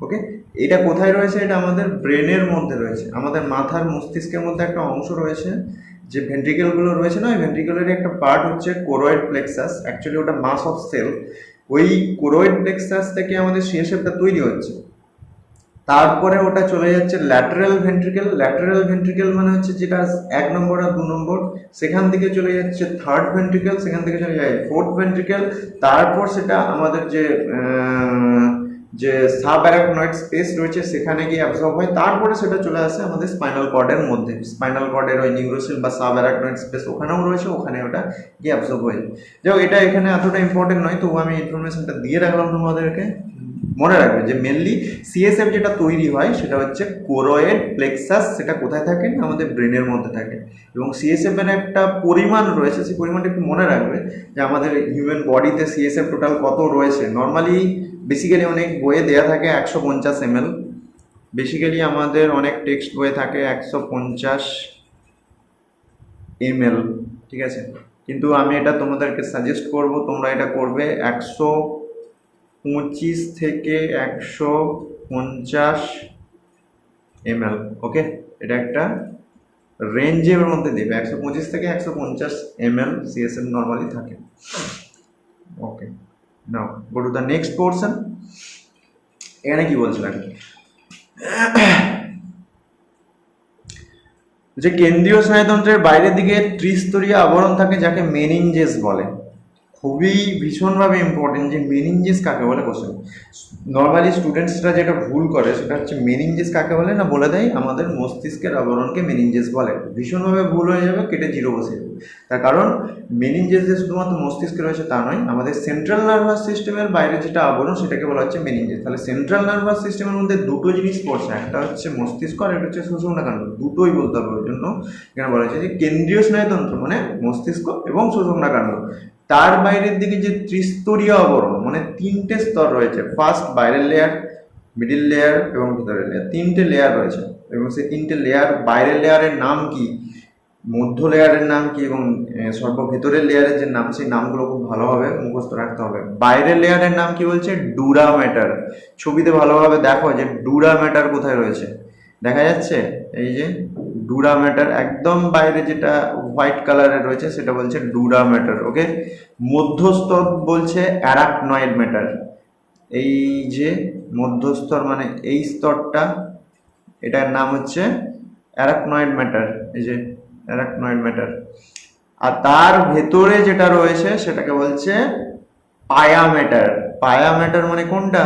ওকে। এটা কোথায় রয়েছে? এটা আমাদের ব্রেনের মধ্যে রয়েছে, আমাদের মাথার মস্তিষ্কের মধ্যে একটা অংশ রয়েছে, যে ভেন্ট্রিকেলগুলো রয়েছে না, ওই ভেন্ট্রিকেলের একটা পার্ট হচ্ছে কোরোয়েড প্লেক্সাস, অ্যাকচুয়ালি ওটা মাস অফ সেল। ওই কোরোয়েড প্লেক্সাস থেকে আমাদের সিএসএফটা তৈরি হচ্ছে, তারপরে ওটা চলে যাচ্ছে ল্যাটারাল ভেন্ট্রিকেল। ল্যাটারাল ভেন্ট্রিকেল মানে হচ্ছে যেটা 1 নম্বর আর 2 নম্বর, সেখান থেকে চলে যাচ্ছে থার্ড ভেন্ট্রিকেল, সেখান থেকে চলে যায় ফোর্থ ভেন্ট্রিকেল, তারপর সেটা আমাদের যে সাব অ্যারাকনয়েড স্পেস রয়েছে সেখানে গিয়ে অ্যাবজর্ব হয়, তারপরে সেটা চলে আসে আমাদের স্পাইনাল কর্ডের মধ্যে, স্পাইনাল কর্ডের ওই নিউরোসেল বা সাব অ্যারাকনয়েড স্পেস ওখানেও রয়েছে, ওখানে ওটা গিয়ে অ্যাবজর্ব হয়ে যায়। যাই হোক, এটা এখানে এতটা ইম্পর্টেন্ট নয়, তবু আমি ইনফরমেশনটা দিয়ে রাখলাম তোমাদেরকে। মনে রাখবে যে মেনলি সিএসএফ যেটা তৈরি হয় সেটা হচ্ছে কোরোয়েড প্লেক্সাস, সেটা কোথায় থাকে? আমাদের ব্রেনের মধ্যে থাকে। এবং সিএসএফ এর একটা পরিমাণ রয়েছে, সেই পরিমাণটা একটু মনে রাখবে যে আমাদের হিউম্যান বডিতে সিএসএফ টোটাল কত রয়েছে। নর্মালি বেসিক্যালি অনেক বইয়ে দেওয়া থাকে 150 ml, বেসিক্যালি আমাদের অনেক টেক্সট বইয়ে থাকে 150 ml, ঠিক আছে। কিন্তু আমি এটা তোমাদেরকে সাজেস্ট করব, তোমরা এটা করবে 125 থেকে 150 ml, ওকে। এটা একটা রেঞ্জের মধ্যে দেবে, 125 থেকে 150 ml সিএসএম নর্মালি থাকে, okay. Now go to the next portion. এখানে কি বলছিলাম, যে কেন্দ্রীয় স্নায়ুতন্ত্রের বাইরের দিকে ত্রিস্তরীয় আবরণ থাকে, যাকে মেনিনজেস বলে। খুবই ভীষণভাবে ইম্পর্টেন্ট যে মেনিনজেস কাকে বলে কোশ্চেন। নর্মালি স্টুডেন্টসরা যেটা ভুল করে সেটা হচ্ছে মেনিনজেস কাকে বলে না, বলে দেয় আমাদের মস্তিষ্কের আবরণকে মেনিনজেস বলে। ভীষণভাবে ভুল হয়ে যাবে, কেটে জিরো বসে যাবে। তার কারণ মেনিনজেস যে শুধুমাত্র মস্তিষ্কে রয়েছে তা নয়, আমাদের সেন্ট্রাল নার্ভাস সিস্টেমের বাইরে যেটা আবরণ সেটাকে বলা হচ্ছে মেনিনজেস। তাহলে সেন্ট্রাল নার্ভাস সিস্টেমের মধ্যে দুটো জিনিস পড়ছে, একটা হচ্ছে মস্তিষ্ক আর একটা হচ্ছে সুষুম্নাকাণ্ড, দুটোই বলতে হবে। ওই জন্য এখানে বলা হচ্ছে যে কেন্দ্রীয় স্নায়ুতন্ত্র মানে মস্তিষ্ক এবং সুষুম্নাকাণ্ড, তার বাইরের দিকে যে ত্রিস্তরীয় আবরণ মানে তিনটে স্তর রয়েছে, ফার্স্ট বাইরের লেয়ার, মিডিল লেয়ার এবং ভিতরের লেয়ার, তিনটে লেয়ার রয়েছে। এবং সেই তিনটে লেয়ার, বাইরের লেয়ারের নাম কি, মধ্য লেয়ারের নাম কি এবং ভেতরের লেয়ারের যে নাম, সেই নামগুলো খুব ভালোভাবে মুখস্থ রাখতে হবে। বাইরের লেয়ারের নাম কি বলছে? Dura matter. ছবিতে ভালোভাবে দেখো যে ডুরা ম্যাটার কোথায় রয়েছে, দেখা যাচ্ছে এই যে ডুরা ম্যাটার, একদম বাইরে যেটা হোয়াইট কালারের রয়েছে সেটা বলছে ডুরা ম্যাটার, ওকে। মধ্যস্তর বলছে অ্যারাকনয়েড ম্যাটার। এই যে মধ্যস্তর মানে এই স্তরটা, এটার নাম হচ্ছে অ্যারাকনয়েড ম্যাটার, এই যে অ্যারাকনয়েড ম্যাটার। আর তার ভেতরে যেটা রয়েছে সেটাকে বলছে পায়া ম্যাটার। পায়া ম্যাটার মানে কোনটা?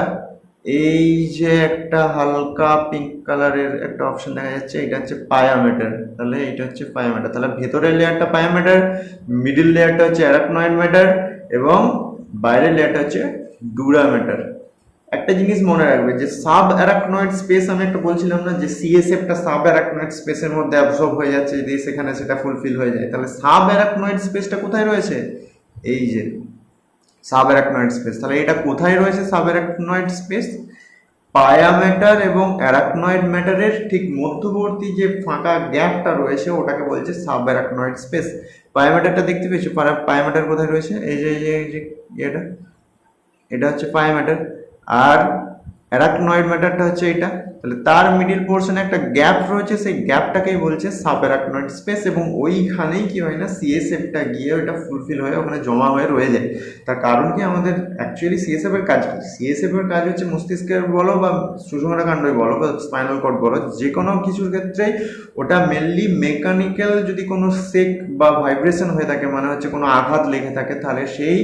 এই যে একটা হালকা পিঙ্ক কালারের একটা অপশন দেখা যাচ্ছে, এটা হচ্ছে পায়া ম্যাটার। তাহলে এটা হচ্ছে পায়া ম্যাটার। তাহলে ভেতরের লেয়ারটা পায়া ম্যাটার, মিডিল লেয়ারটা হচ্ছে অ্যারাকনয়েড ম্যাটার এবং বাইরের লেয়ারটা হচ্ছে ডুরা ম্যাটার। একটা জিনিস মনে রাখবে যে সাব অ্যারাকনয়েড স্পেস, আমি একটা বলছিলাম না যে সিএসএফটা সাব অ্যারাকনয়েড স্পেসের মধ্যে অ্যাবজর্ব হয়ে যাচ্ছে, যদি সেখানে সেটা ফুলফিল হয়ে যায়, তাহলে সাব অ্যারাকনয়েড স্পেসটা কোথায় রয়েছে? এই যে সাব অ্যারাকনয়েড স্পেস। তাহলে এটা কোথায় রয়েছে সাব অ্যারাকনয়েড স্পেস? পায়া ম্যাটার এবং অ্যারাকনয়েড ম্যাটারের ঠিক মধ্যবর্তী যে ফাঁকা গ্যাপটা রয়েছে ওটাকে বলছে সাব অ্যারাকনয়েড স্পেস। পায়া ম্যাটারটা দেখতে পেয়েছো? পায়া ম্যাটার কোথায় রয়েছে? এই যে এটা, এটা হচ্ছে পায়া ম্যাটার। আর অ্যারাকনয়েড ম্যাটারটা হচ্ছে এটা। তাহলে তার মিডিল পোর্শনে একটা গ্যাপ রয়েছে, সেই গ্যাপটাকেই বলছে সাব অ্যারাকনয়েড স্পেস। এবং ওইখানেই কি হয় না, সিএসএফটা গিয়ে ওইটা ফুলফিল হয়ে ওখানে জমা হয়ে রয়ে যায়। তার কারণ কি, আমাদের অ্যাকচুয়ালি সিএসএফ এর কাজ কি? সিএসএফ এর কাজ হচ্ছে মস্তিষ্কের বলো বা সুষুম্নাকাণ্ডই বলো বা স্পাইনাল কর্ড বলো, যে কোনো কিছুর ক্ষেত্রেই ওটা মেনলি মেকানিক্যাল, যদি কোনো সেক বা ভাইব্রেশন হয়ে থাকে মানে হচ্ছে কোনো আঘাত লেগে থাকে, তাহলে সেই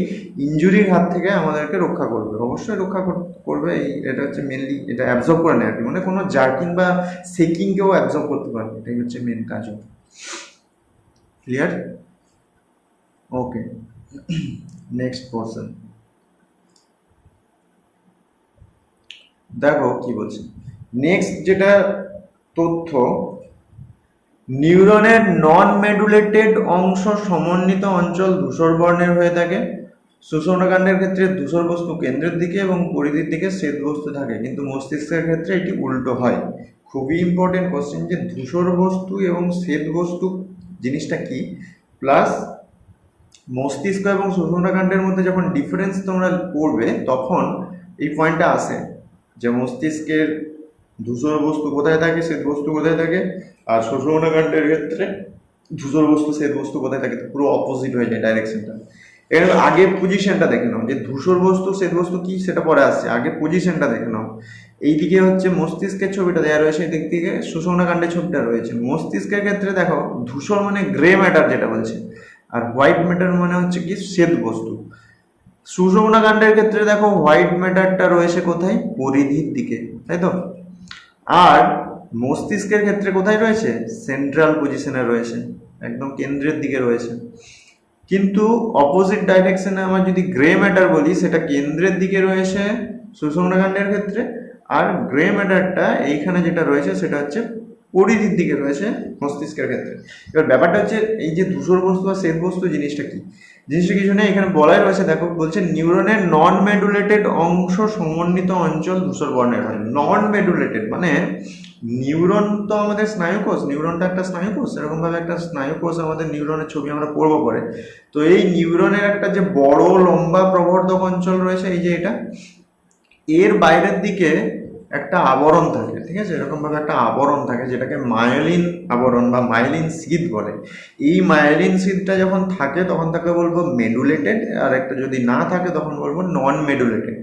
ইনজুরির হাত থেকে আমাদেরকে রক্ষা করবে, অবশ্যই রক্ষা করবে। এটা হচ্ছে মেনলি, এটা অ্যাবজর্ব করে নেয় আর কি, মানে কোনো জার্কিং বা সেকিংকেও অ্যাবজর্ব করতে পারবে, এটাই হচ্ছে মেন কাজ। ক্লিয়ার? ওকে, নেক্সট পোর্শন দেখো কি বলছে। নেক্সট যেটা তথ্য, নিউরনের নন মেডুলেটেড অংশ সমন্বিত অঞ্চল ধূসর বর্ণের হয়ে থাকে। সুষুম্নাকাণ্ডের ক্ষেত্রে ধূসর বস্তু কেন্দ্রের দিকে এবং পরিধির দিকে শ্বেত বস্তু থাকে, কিন্তু মস্তিষ্কের ক্ষেত্রে এটি উল্টো হয়। খুবই ইম্পর্টেন্ট কোশ্চেন যে ধূসর বস্তু এবং শ্বেত বস্তু জিনিসটা কি, প্লাস মস্তিষ্ক এবং সুষুম্নাকাণ্ডের মধ্যে যখন ডিফারেন্স তোমরা পড়বে তখন এই পয়েন্টটা আসে যে মস্তিষ্কের ধূসর বস্তু কোথায় থাকে, শ্বেত বস্তু কোথায় থাকে, আর সুষুম্নাকাণ্ডের ক্ষেত্রে ধূসর বস্তু শ্বেত বস্তু কোথায় থাকে, পুরো অপোজিট হয়ে যায় ডাইরেকশনটা। এর আগে পজিশনটা দেখে নাও যে ধূসর বস্তু শ্বেত বস্তু কি সেটা পরে আসছে, আগে পজিশনটা দেখে নাও। এইদিকে হচ্ছে মস্তিষ্কের ছবিটা দেওয়া রয়েছে, এদিক থেকে সুষুম্নাকাণ্ডের ছবিটা রয়েছে। মস্তিষ্কের ক্ষেত্রে দেখো ধূসর মানে গ্রে ম্যাটার যেটা বলছে, আর হোয়াইট ম্যাটার মানে হচ্ছে কি শ্বেত বস্তু। সুষুম্নাকাণ্ডের ক্ষেত্রে দেখো হোয়াইট ম্যাটারটা রয়েছে কোথায়, পরিধির দিকে, তাই তো। আর মস্তিষ্কের ক্ষেত্রে কোথায় রয়েছে, সেন্ট্রাল পজিশনে রয়েছে, একদম কেন্দ্রের দিকে রয়েছে। কিন্তু অপোজিট ডাইরেকশনে আমার যদি গ্রে ম্যাটার বলি, সেটা কেন্দ্রের দিকে রয়েছে সুষুম্নাকাণ্ডের ক্ষেত্রে, আর গ্রে ম্যাটারটা এইখানে যেটা রয়েছে সেটা হচ্ছে পরিধির দিকে রয়েছে মস্তিষ্কের ক্ষেত্রে। এবার ব্যাপারটা হচ্ছে এই যে ধূসর বস্তু আর শ্বেত বস্তু জিনিসটা কি, জিনিসটা কিছু নেই, এখানে বলাই রয়েছে দেখো, বলছে নিউরনের নন মেডুলেটেড অংশ সমন্বিত অঞ্চল ধূসর বর্ণের হয়। নন মেডুলেটেড মানে নিউরন তো আমাদের স্নায়ুকোষ, নিউরনটা একটা স্নায়ুকোষ, এরকমভাবে একটা স্নায়ুকোষ আমাদের নিউরনের ছবি আমরা পড়বো পরে। তো এই নিউরনের একটা যে বড় লম্বা প্রবর্ধক অঞ্চল রয়েছে, এই যে এটা, এর বাইরের দিকে একটা আবরণ থাকে, ঠিক আছে, এরকমভাবে একটা আবরণ থাকে যেটাকে মায়োলিন আবরণ বা মায়োলিন সিদ বলে। এই মায়োলিন সিদটা যখন থাকে তখন তাকে বলবো মেডুলেটেড, আর একটা যদি না থাকে তখন বলবো নন মেডুলেটেড।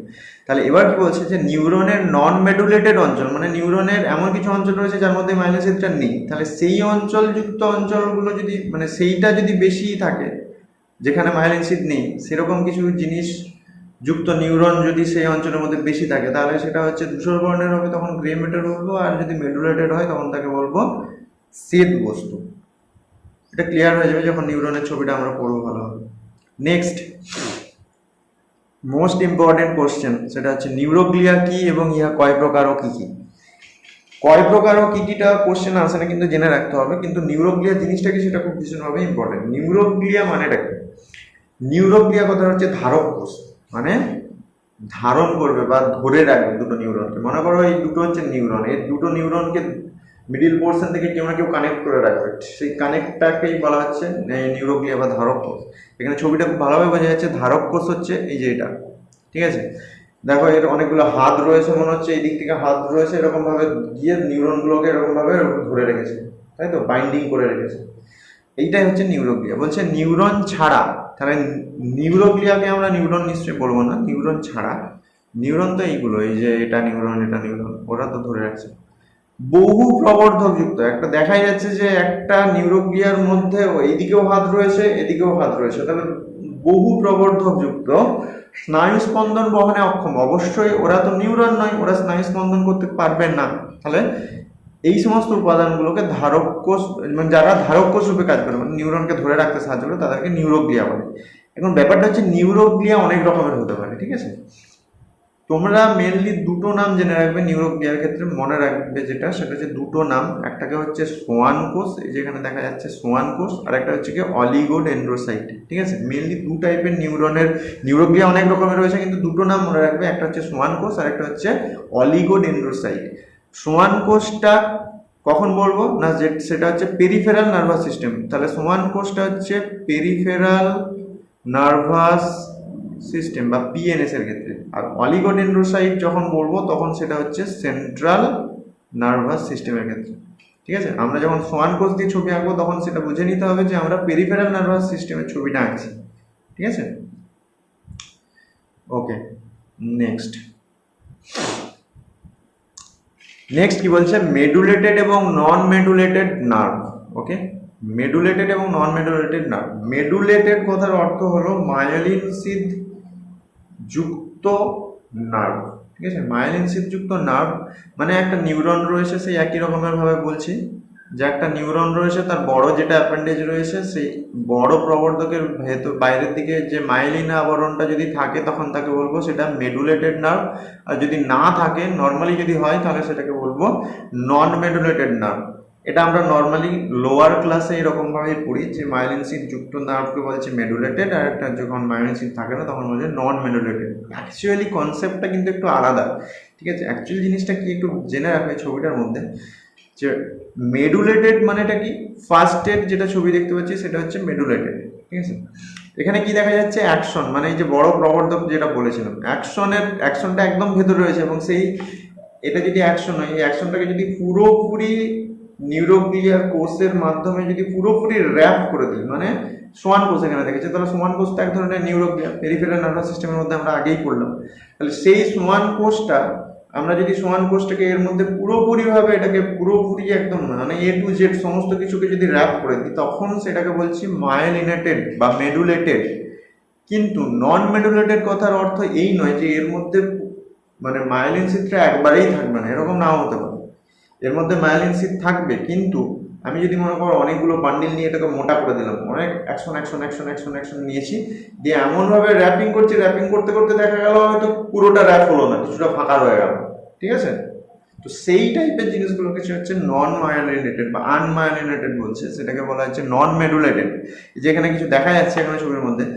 তাহলে এবার কি বলছে যে নিউরনের নন মেডুলেটেড অঞ্চল মানে নিউরনের এমন কিছু অঞ্চল রয়েছে যার মধ্যে মায়োলিন সিদটা নেই, তাহলে সেই অঞ্চলযুক্ত অঞ্চলগুলো যদি মানে সেইটা যদি বেশি থাকে, যেখানে মায়োলিন সিদ নেই সেরকম কিছু জিনিস যুক্ত নিউরন যদি সেই অঞ্চলের মধ্যে বেশি থাকে, তাহলে সেটা হচ্ছে ধূসর বর্ণের হবে, তখন গ্রে ম্যাটার বলবো। আর যদি মেডুলেটেড হয় তখন তাকে বলবো শ্বেত বস্তু। এটা ক্লিয়ার হয়ে যাবে যখন নিউরনের ছবিটা আমরা পড়বো ভালোভাবে। নেক্সট মোস্ট ইম্পর্টেন্ট কোশ্চেন, সেটা হচ্ছে নিউরোগ্লিয়া কি এবং ইহা কয় প্রকার ও কি কি। কয় প্রকার ও কি কিটা কোশ্চেন আসে না, কিন্তু জেনে রাখতে হবে। কিন্তু নিউরোগ্লিয়া জিনিসটা কি সেটা খুব ভীষণভাবে ইম্পর্টেন্ট। নিউরোগ্লিয়া মানেটা কি, নিউরোগ্লিয়া কথা হচ্ছে ধারক কোষ, মানে ধারণ করবে বা ধরে রাখবে দুটো নিউরনকে। মনে করো এই দুটো হচ্ছে নিউরন, এই দুটো নিউরনকে মিডিল পোর্শন থেকে কেউ না কেউ কানেক্ট করে রাখবে, সেই কানেক্টটাকেই বলা হচ্ছে নিউরোগ্লিয়া বা ধারক কোষ। এখানে ছবিটা খুব ভালোভাবে বোঝা যাচ্ছে, ধারক কোষ হচ্ছে এই যে এটা, ঠিক আছে। দেখো এর অনেকগুলো হাত রয়েছে, মনে হচ্ছে এই দিক থেকে হাত রয়েছে, এরকম ভাবে গিয়ে নিউরনগুলোকে এরকম ভাবে ধরে রেখেছে, তাই তো, বাইন্ডিং করে রেখেছে। এইটাই হচ্ছে নিউরোগ্লিয়া। বলছে নিউরন ছাড়া, তাহলে নিউরোগ্লিয়াকে আমরা নিউরন নিশ্চয়ই বলবো না, নিউরন ছাড়া। নিউরন তো এইগুলো, এই যে এটা নিউরন এটা নিউরন, ওরা তো ধরে রাখছে। বহু প্রবর্ধক যুক্ত, একটা দেখাই যাচ্ছে যে একটা নিউরোগ্লিয়ার মধ্যে এইদিকেও হাত রয়েছে এদিকেও হাত রয়েছে, তাহলে বহু প্রবর্ধক যুক্ত স্নায়ু স্পন্দন বহনে অক্ষম। অবশ্যই ওরা তো নিউরন নয়, ওরা স্নায়ু স্পন্দন করতে পারবেন না। তাহলে এই সমস্ত উপাদানগুলোকে ধারক কোষ, মানে যারা ধারক কোষ রূপে কাজ করে, মানে নিউরনকে ধরে রাখতে সাহায্য করে, তাদেরকে নিউরোগ্লিয়া বলে। এখন ব্যাপারটা হচ্ছে নিউরোগ্লিয়া অনেক রকমের হতে পারে, ঠিক আছে। তোমরা মেনলি দুটো নাম জেনে রাখবে নিউরোগ্লিয়ার ক্ষেত্রে, মনে রাখবে যেটা, সেটা হচ্ছে দুটো নাম। একটাকে হচ্ছে সোয়ান কোষ, এই যেখানে দেখা যাচ্ছে সোয়ান কোষ, আর একটা হচ্ছে কি অলিগোডেন্ড্রোসাইট, ঠিক আছে। মেনলি দু টাইপের নিউরোগ্লিয়া অনেক রকমের রয়েছে, কিন্তু দুটো নাম মনে রাখবে, একটা হচ্ছে সোয়ান কোষ আর একটা হচ্ছে অলিগোডেন্ড্রোসাইট। সোয়ান কোষটা কখন বলবো না, যে সেটা হচ্ছে পেরিফেরাল নার্ভাস সিস্টেম, তাহলে সোয়ান কোষটা হচ্ছে পেরিফেরাল নার্ভাস সিস্টেম বা পিএনএস এর ক্ষেত্রে। আর অলিগোডেন্ড্রোসাইট যখন বলবো তখন সেটা হচ্ছে সেন্ট্রাল নার্ভাস সিস্টেমের ক্ষেত্রে, ঠিক আছে। আমরা যখন সোয়ান কোষ দিয়ে ছবি আঁকবো তখন সেটা বুঝে নিতে হবে যে আমরা পেরিফেরাল নার্ভাস সিস্টেমের ছবিটা আঁকছি, ঠিক আছে। ওকে, নেক্সট কি বলছে, মেডুলেটেড এবং নন মেডুলেটেড নার্ভ। ওকে, মেডুলেটেড এবং নন মেডুলেটেড নার্ভ। মেডুলেটেড কথার অর্থ হলো মায়োলিন সিদ যুক্ত নার্ভ, ঠিক আছে। মায়োলিন সিদ যুক্ত নার্ভ মানে একটা নিউরন রয়েছে, সেই একই রকমের ভাবে বলছি, যে একটা নিউরন রয়েছে, তার বড় যেটা অ্যাপেন্ডেজ রয়েছে, সেই বড় প্রবর্ধকের ভেতর বাইরের দিকে যে মাইলিন আবরণটা যদি থাকে তখন তাকে বলবো সেটা মেডুলেটেড নার্ভ, আর যদি না থাকে, নর্মালি যদি হয়, তাহলে সেটাকে বলবো নন মেডুলেটেড নার্ভ। এটা আমরা নর্মালি লোয়ার ক্লাসে এরকম ভাবে পড়ি যে মাইলিন সিট যুক্ত নার্ভকে বলছে মেডুলেটেড, আর একটা যখন মাইলিন সিট থাকে না তখন বলছে নন মেডুলেটেড। অ্যাকচুয়ালি কনসেপ্টটা কিন্তু একটু আলাদা, ঠিক আছে? অ্যাকচুয়ালি জিনিসটা কি একটু জেনে রাখবে ছবিটার মধ্যে, যে মেডুলেটেড মানেটা কি, ফার্স্টের যেটা ছবি দেখতে পাচ্ছি সেটা হচ্ছে মেডুলেটেড, ঠিক আছে? এখানে কি দেখা যাচ্ছে, অ্যাকশন, মানে এই যে বড় প্রবর্ধক যেটা বলেছিলাম, অ্যাকশনটা একদম ভেতরে রয়েছে, এবং সেই এটা যদি অ্যাকশন হয়, এই অ্যাকশনটাকে যদি পুরোপুরি নিউরোগ্লিয়ার কোষের মাধ্যমে যদি পুরোপুরি র্যাপ করে দিই, মানে সোয়ান কোষ এখানে দেখেছে, তাহলে সোয়ান কোষটা এক ধরনের নিউরোগ্লিয়া, পেরিফেরাল নার্ভাস সিস্টেমের মধ্যে আমরা আগেই পড়লাম। তাহলে সেই সোয়ান কোষটা, আমরা যদি সোয়ান কোষটাকে এর মধ্যে পুরোপুরিভাবে এটাকে পুরোপুরি একদম মানে এ টু জেড সমস্ত কিছুকে যদি র্যাপ করে দিই, তখন সেটাকে বলছি মায়োলিনেটেড বা মেডুলেটেড। কিন্তু নন মেডুলেটেড কথার অর্থ এই নয় যে এর মধ্যে মানে মায়োলিন সিটটা একবারেই থাকবে না, এরকম নাও হতে পারে। এর মধ্যে মায়োলিন সিট থাকবে, কিন্তু আমি যদি মনে করো অনেকগুলো বান্ডিল নিয়ে এটাকে মোটা করে দিলাম, অনেক action action action action action নিয়েছি, দিয়ে এমনভাবে র্যাপিং করছি, র্যাপিং করতে করতে দেখা গেল হয়তো পুরোটা র্যাপ হলো না, কিছুটা ফাঁকা রয়ে গেল, ঠিক আছে? তো সেই টাইপের জিনিসগুলো কিছু হচ্ছে নন মায়োলিনেটেড বা আনমায়োলিনেটেড বলছে, সেটাকে বলা হচ্ছে নন মেডুলেটেড। যেখানে কিছু দেখা যাচ্ছে এখানে ছবির মধ্যে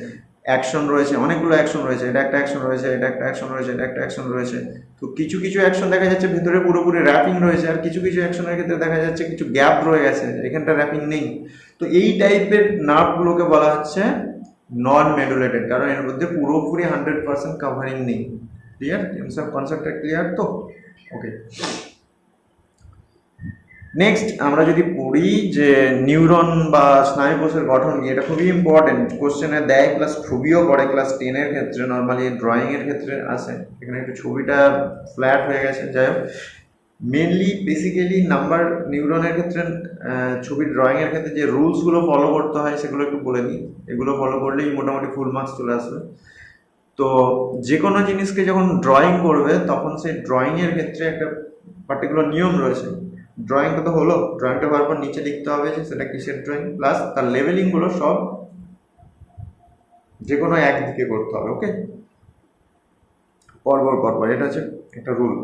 অ্যাকশন রয়েছে, অনেকগুলো অ্যাকশন রয়েছে, এটা একটা অ্যাকশন রয়েছে, এটা একটা অ্যাকশন রয়েছে, এটা একটা অ্যাকশন রয়েছে। তো কিছু কিছু অ্যাকশন দেখা যাচ্ছে ভেতরে পুরোপুরি র্যাপিং রয়েছে, আর কিছু কিছু অ্যাকশনের ক্ষেত্রে দেখা যাচ্ছে কিছু গ্যাপ রয়ে গেছে, এখানটা র্যাপিং নেই। তো এই টাইপের নার্ভগুলোকে বলা হচ্ছে নন মেডুলেটেড, কারণ এর মধ্যে পুরোপুরি 100% কাভারিং নেই। ক্লিয়ার? কনসেপ্টটা ক্লিয়ার তো? ওকে। নেক্সট আমরা যদি পড়ি যে নিউরন বা স্নায়ুকোষের গঠন কি, এটা খুবই ইম্পর্টেন্ট, কোশ্চেনে দেয়, প্লাস ছবিও পড়ে ক্লাস 10-এর ক্ষেত্রে, নর্মালি ড্রয়িং এর ক্ষেত্রে আসে। এখানে একটু ছবিটা ফ্ল্যাট হয়ে গেছে, যাই হোক। মেনলি বেসিক্যালি নাম্বার নিউরনের ক্ষেত্রে ছবির ড্রয়িং এর ক্ষেত্রে যে রুলসগুলো ফলো করতে হয় সেগুলো একটু বলে দিই। এগুলো ফলো করলেই মোটামুটি ফুল মার্কস চলে আসবে। তো যে কোনো জিনিসকে যখন ড্রয়িং করবে তখন সেই ড্রয়িং এর ক্ষেত্রে একটা পার্টিকুলার নিয়ম রয়েছে। ড্রয়িংটা তো হলো, ড্রয়িংটা হওয়ার পর নিচে লিখতে হবে যে সেটা কিসের ড্রয়িং, প্লাস তার লেভেলিংগুলো সব যে কোনো একদিকে করতে হবে। ওকে, পরপর পরপর, এটা হচ্ছে একটা রুল।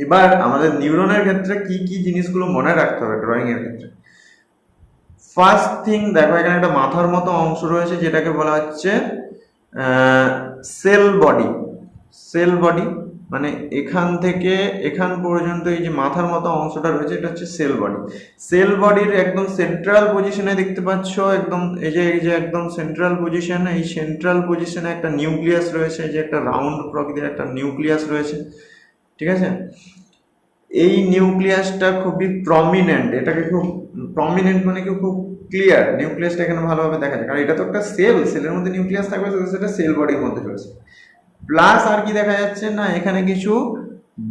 এবার আমাদের নিউরনের ক্ষেত্রে কি কি জিনিসগুলো মনে রাখতে হবে ড্রয়িং এর ক্ষেত্রে। ফার্স্ট থিং দেখো, এখানে একটা মাথার মতো অংশ রয়েছে যেটাকে বলা হচ্ছে সেল বডি। সেল বডি মানে এখান থেকে এখান পর্যন্ত এই যে মাথার মতো অংশটা রয়েছে, এটা হচ্ছে সেল বডি। সেল বডির একদম সেন্ট্রাল পজিশনে দেখতে পাচ্ছ, একদম এই যে একদম সেন্ট্রাল পজিশন, এই সেন্ট্রাল পজিশনে একটা নিউক্লিয়াস রয়েছে, যে একটা রাউন্ড প্রকৃতির একটা নিউক্লিয়াস রয়েছে, ঠিক আছে? এই নিউক্লিয়াসটা খুবই প্রমিনেন্ট, এটাকে খুব প্রমিনেন্ট মানে কি খুব ক্লিয়ার, নিউক্লিয়াসটা এখানে ভালোভাবে দেখা যায়, কারণ এটা তো একটা সেল, সেলের মধ্যে নিউক্লিয়াস থাকবে, সেটা সেল বডির মধ্যে রয়েছে। প্লাস আর কি দেখা যাচ্ছে না, এখানে কিছু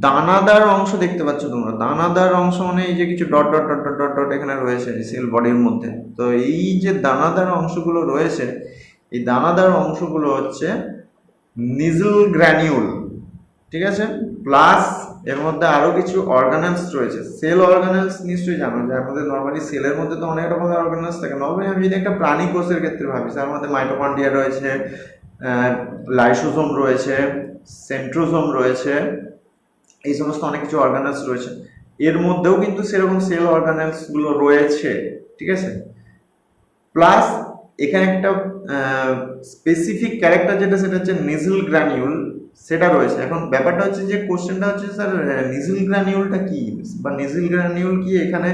দানাদার অংশ দেখতে পাচ্ছ তোমরা। দানাদার অংশ মানে এই যে কিছু dot dot dot dot dot dot এখানে রয়েছে সেল বডির মধ্যে। তো এই যে দানাদার অংশগুলো রয়েছে, এই দানাদার অংশগুলো হচ্ছে নিজল গ্র্যানিউল, ঠিক আছে? প্লাস এর মধ্যে আরো কিছু অর্গানেলস রয়েছে। সেল অর্গানেলস নিশ্চয়ই জানো, যে আমাদের নর্মালি সেলের মধ্যে তো অনেক রকমের অর্গানেলস থাকে। নর্মালি আমি যদি একটা প্রাণী কোষের ক্ষেত্রে ভাবি, তার মধ্যে মাইটোকন্ড্রিয়া রয়েছে, লাইসোসোম রয়েছে, সেন্ট্রোসোম রয়েছে, এই সমস্ত অনেক কিছু অর্গানেলস রয়েছে। এর মধ্যেও কিন্তু সেরকম সেল অর্গানেলস গুলো রয়েছে, ঠিক আছে? প্লাস এখানে একটা স্পেসিফিক ক্যারেক্টার যেটা, সেটা হচ্ছে নিজল গ্র্যানিউল, সেটা রয়েছে। এখন ব্যাপারটা হচ্ছে যে কোশ্চেনটা হচ্ছে স্যার নিজল গ্র্যানিউলটা কি, বা নিজল গ্র্যানিউল কি এখানে